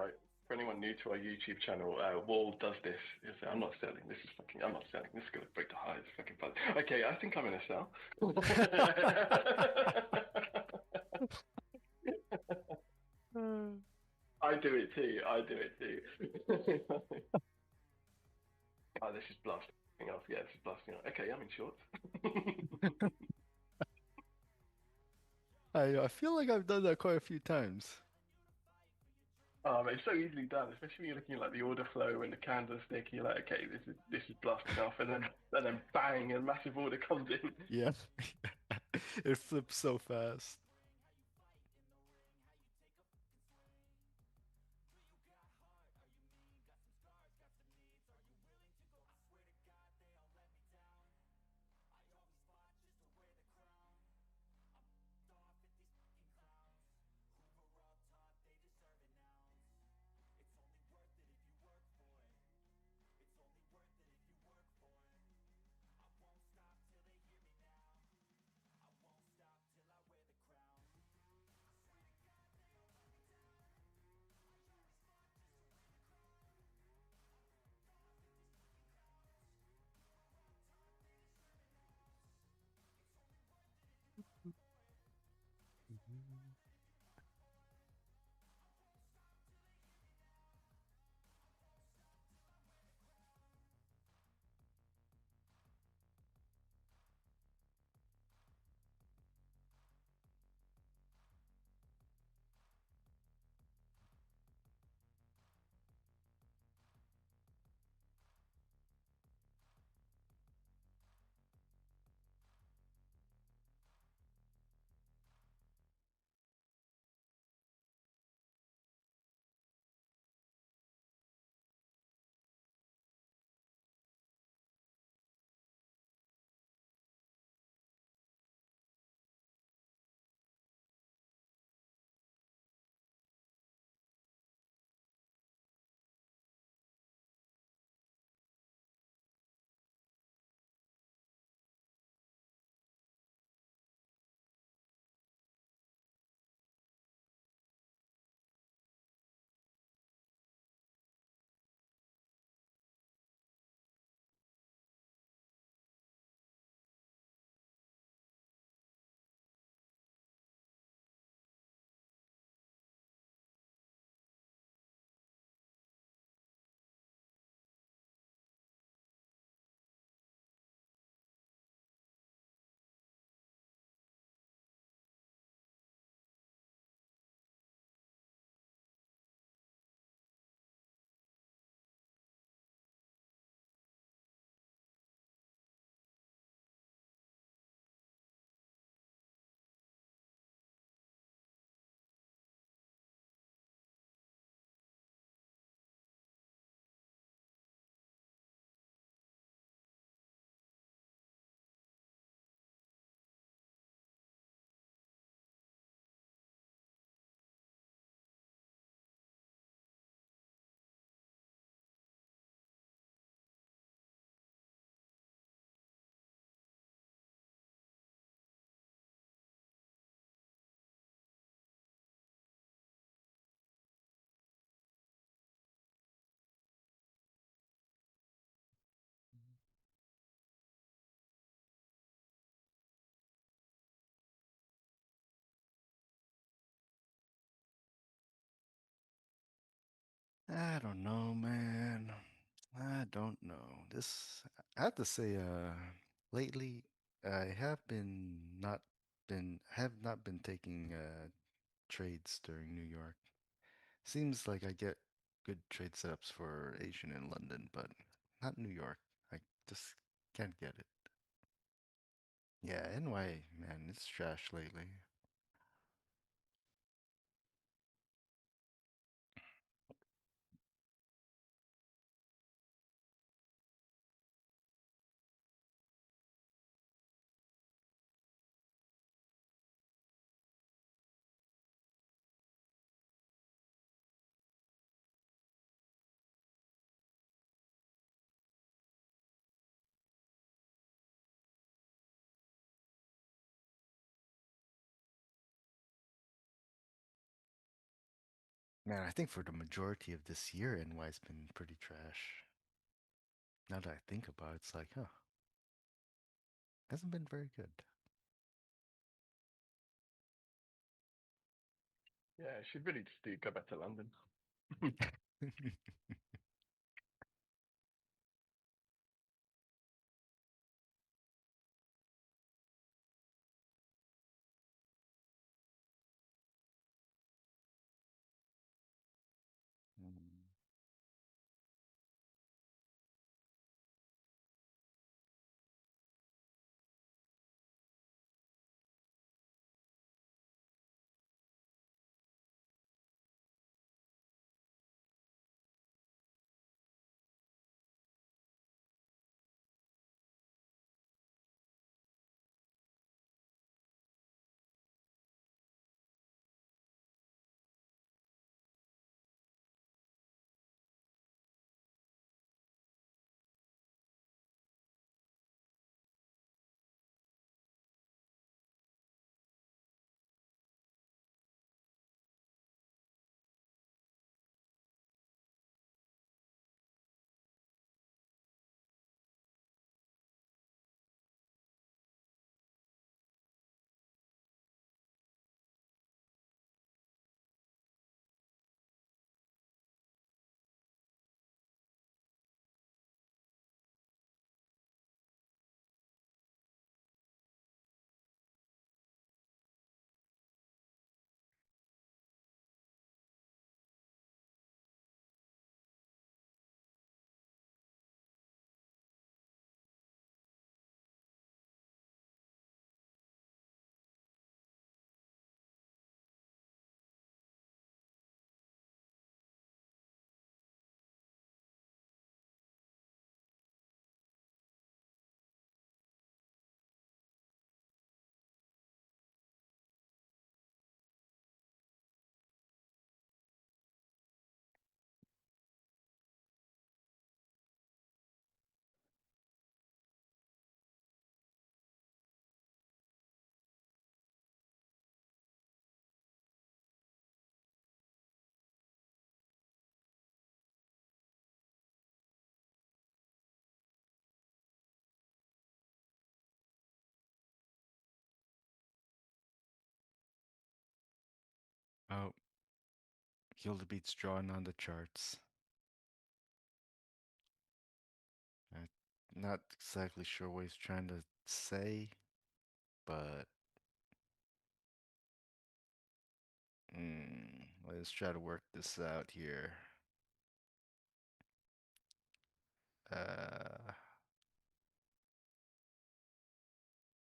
our YouTube channel, Wall does this. He'll say, I'm not selling. I'm not selling. This is going to break the high. It's fucking fun. Okay, I think I'm going to sell. I do it too. Oh, this is blasting off. Yeah, this is blasting off. Okay, I'm in shorts. I feel like I've done that quite a few times. It's so easily done, especially when you're looking at like the order flow and the candlestick. You're like, okay, this is blasting off, and then bang, a massive order comes in. Yeah. It flips so fast. I don't know, man. I don't know. I have to say, lately I have not been taking trades during New York. Seems like I get good trade setups for Asian in London, but not New York. I just can't get it. Yeah, NY, man, it's trash lately. Man, I think for the majority of this year, NY's been pretty trash. Now that I think about it, it's like, huh, hasn't been very good. Yeah, should really just go back to London. Mm. Oh, Kill the Beat's drawn on the charts. I'm not exactly sure what he's trying to say, but let's try to work this out here. Uh,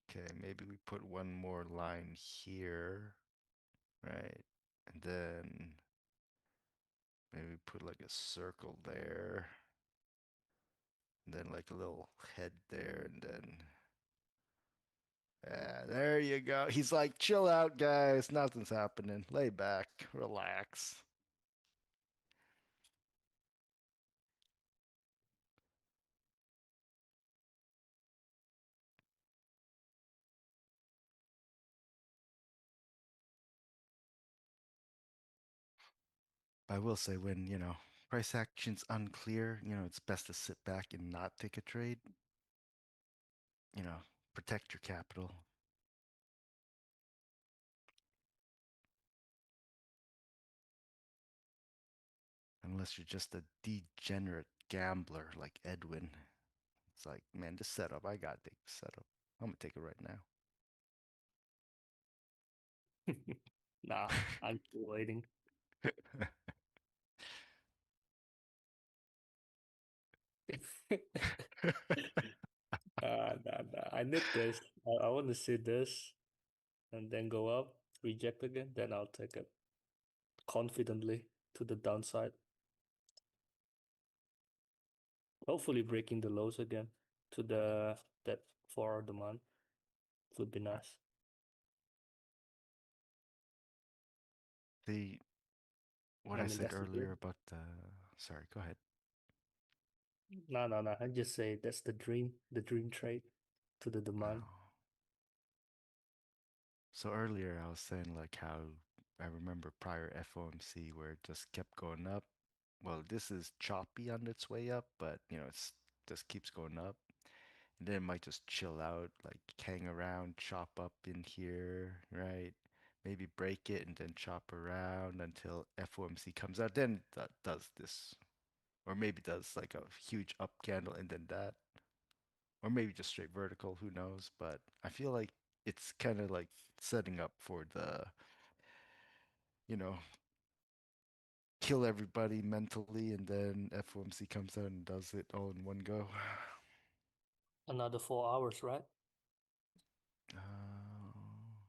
okay, maybe we put one more line here, right? And then maybe put like a circle there, and then like a little head there, and then there you go. He's like, chill out, guys. Nothing's happening. Lay back, relax. I will say when, price action's unclear, it's best to sit back and not take a trade. Protect your capital. unless you're just a degenerate gambler like Edwin. It's like, man, this setup, I gotta take the setup. I'm gonna take it right now. Nah, I'm still waiting. Nah. I need this. I want to see this and then go up, reject again. Then I'll take it confidently to the downside. Hopefully breaking the lows again to the that 4-hour demand would be nice. The what I I mean, said that's the dream. earlier about the sorry, go ahead. No. I just say that's the dream trade to the demand. Oh. So earlier I was saying like how I remember prior FOMC where it just kept going up. Well, this is choppy on its way up, but you know, it's just keeps going up. And then it might just chill out, like hang around, chop up in here, right? Maybe break it and then chop around until FOMC comes out. Then that does this. Or maybe does like a huge up candle and then that. Or maybe just straight vertical, who knows? But I feel like it's kind of like setting up for the, you know, kill everybody mentally and then FOMC comes out and does it all in one go. Another 4 hours, right?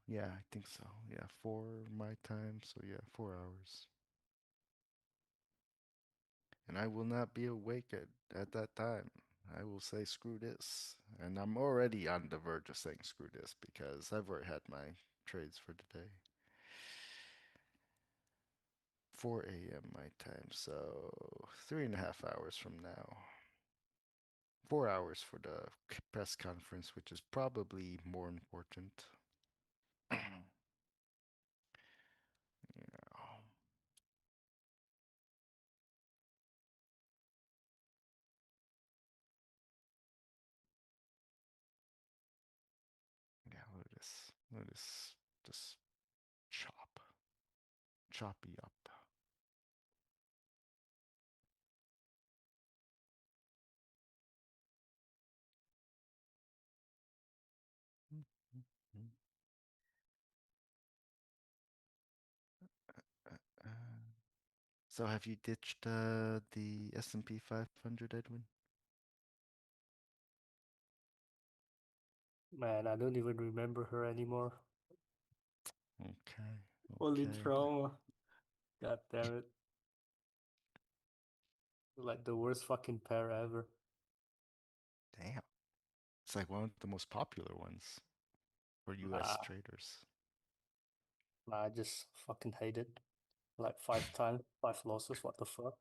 Yeah, I think so. Yeah, 4 my time. So yeah, 4 hours. And I will not be awake at that time. I will say screw this. And I'm already on the verge of saying screw this because I've already had my trades for today. 4 a.m. my time. So 3.5 hours from now. 4 hours for the press conference, which is probably more important. Yeah. Yeah, let us just choppy up. Uh, so have you ditched the S&P 500, Edwin? Man, I don't even remember her anymore. Okay, Only okay. trauma. God damn it. Like the worst fucking pair ever. Damn. It's like one of the most popular ones for US Nah, traders. I just fucking hate it. Like 5 times, 5 losses, what the fuck?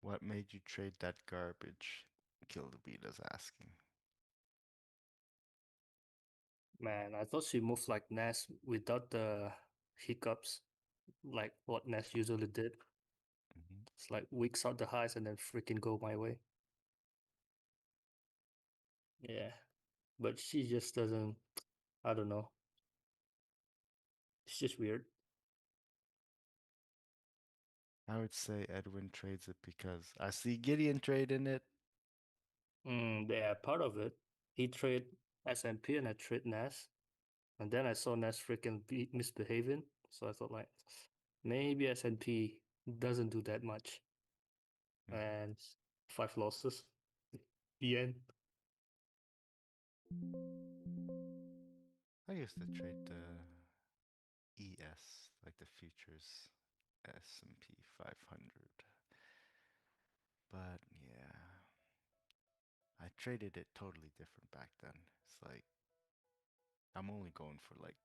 What made you trade that garbage? Kildabeat is asking. Man, I thought she moved like Nas without the hiccups, like what Nas usually did. Mm-hmm. It's like weeks out the highs and then freaking go my way. Yeah, but she just doesn't, I don't know. It's just weird. I would say Edwin trades it because I see Gideon trading it. Yeah, part of it. He trade S&P and I trade Nas. And then I saw Nas freaking misbehaving. So I thought like, maybe S&P doesn't do that much. And 5 losses. The end. I used to trade the ES, like the futures S&P 500. But yeah, I traded it totally different back then. It's like I'm only going for like,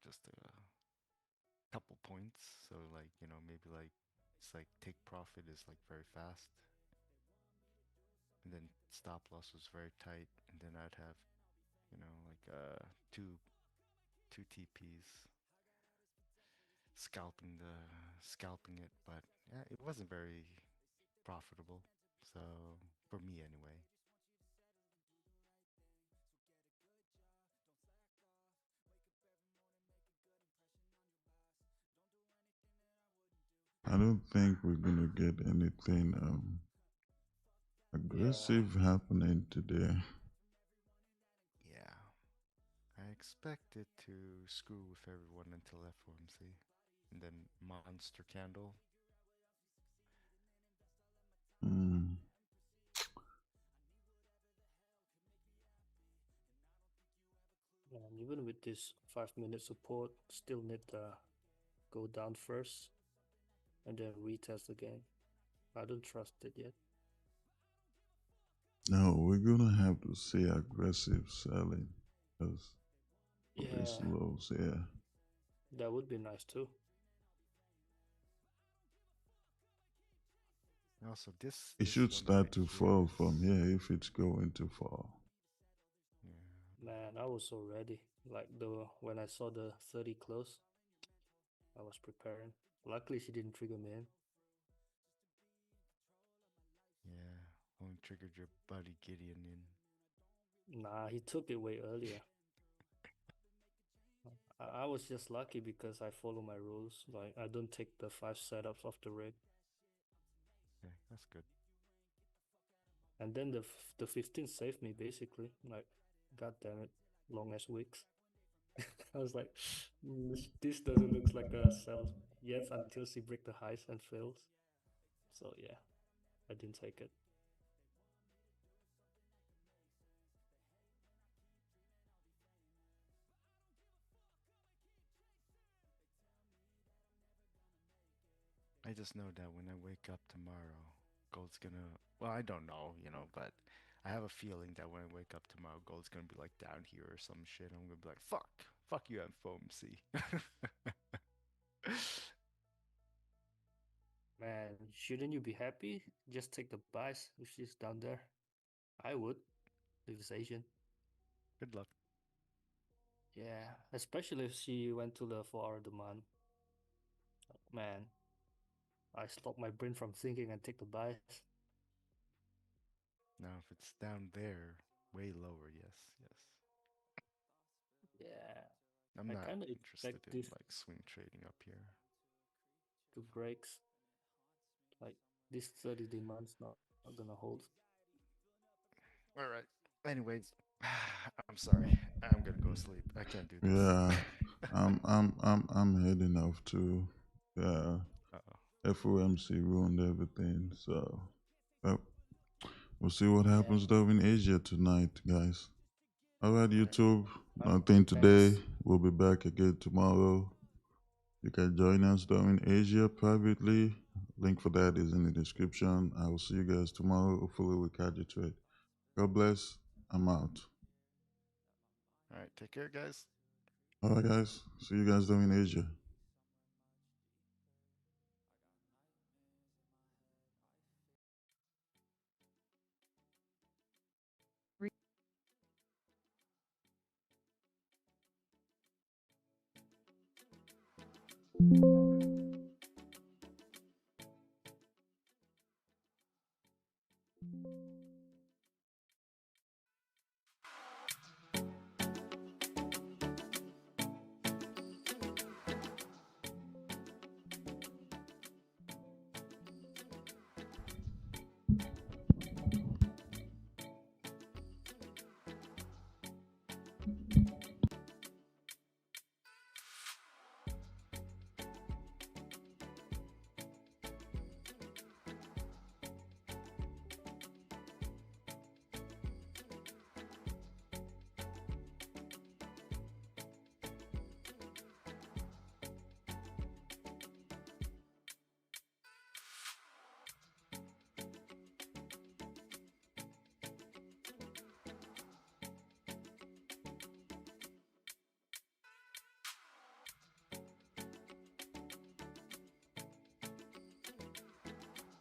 just a couple points. So like, maybe like it's like take profit is like very fast. And then stop loss was very tight. And then I'd have, like two TPs. scalping it, but yeah, it wasn't very profitable. So for me anyway. I don't think we're gonna get anything Yeah. aggressive happening today. Yeah. I expected to screw with everyone until FOMC. And then Monster Candle. Mm. And even with this 5-minute support, still need to go down first and then retest again. I don't trust it yet. No, we're gonna have to see aggressive selling because of these Yeah, lows. Yeah, that would be nice too. Also, this it should one start right to here fall is from here if it's going to fall. yeah. Man, I was so ready. Like when I saw the 30 close, I was preparing. Luckily, she didn't trigger me in. Yeah, only triggered your buddy Gideon in. Nah, he took it way earlier. I was just lucky because I follow my rules. Like I don't take the 5 setups off the rig, Okay, that's good. and then the 15 saved me basically. Like, god damn it, long as weeks. I was like, this doesn't look like a sell yet until she break the highs and fails. So yeah, I didn't take it. I just know that when I wake up tomorrow, gold's gonna. Well, I don't know, but I have a feeling that when I wake up tomorrow, gold's gonna be like down here or some shit. I'm gonna be like, fuck you, FOMC. Man, shouldn't you be happy? Just take the buys if she's down there. I would, if it's Asian. Good luck. Yeah, especially if she went to the 4-hour demand. Man, I stop my brain from thinking and take the buys. Now, if it's down there, way lower, yes, yes. Yeah, I'm I not kind of interested expect in this like swing trading up here. to breaks. Like this 30 demand's not gonna hold. All right. Anyways, I'm sorry. I'm gonna go sleep. I can't do this. Yeah, I'm heading off too. Yeah, Uh-oh. FOMC ruined everything. So, we'll see what Yeah. happens though in Asia tonight, guys. All right, YouTube. Alright, Nothing today. thanks. We'll be back again tomorrow. You can join us though in Asia privately. Link for that is in the description. I will see you guys tomorrow. Hopefully we'll catch a trade. God bless. I'm out. All right. Take care, guys. All right, guys. See you guys though in Asia. Re-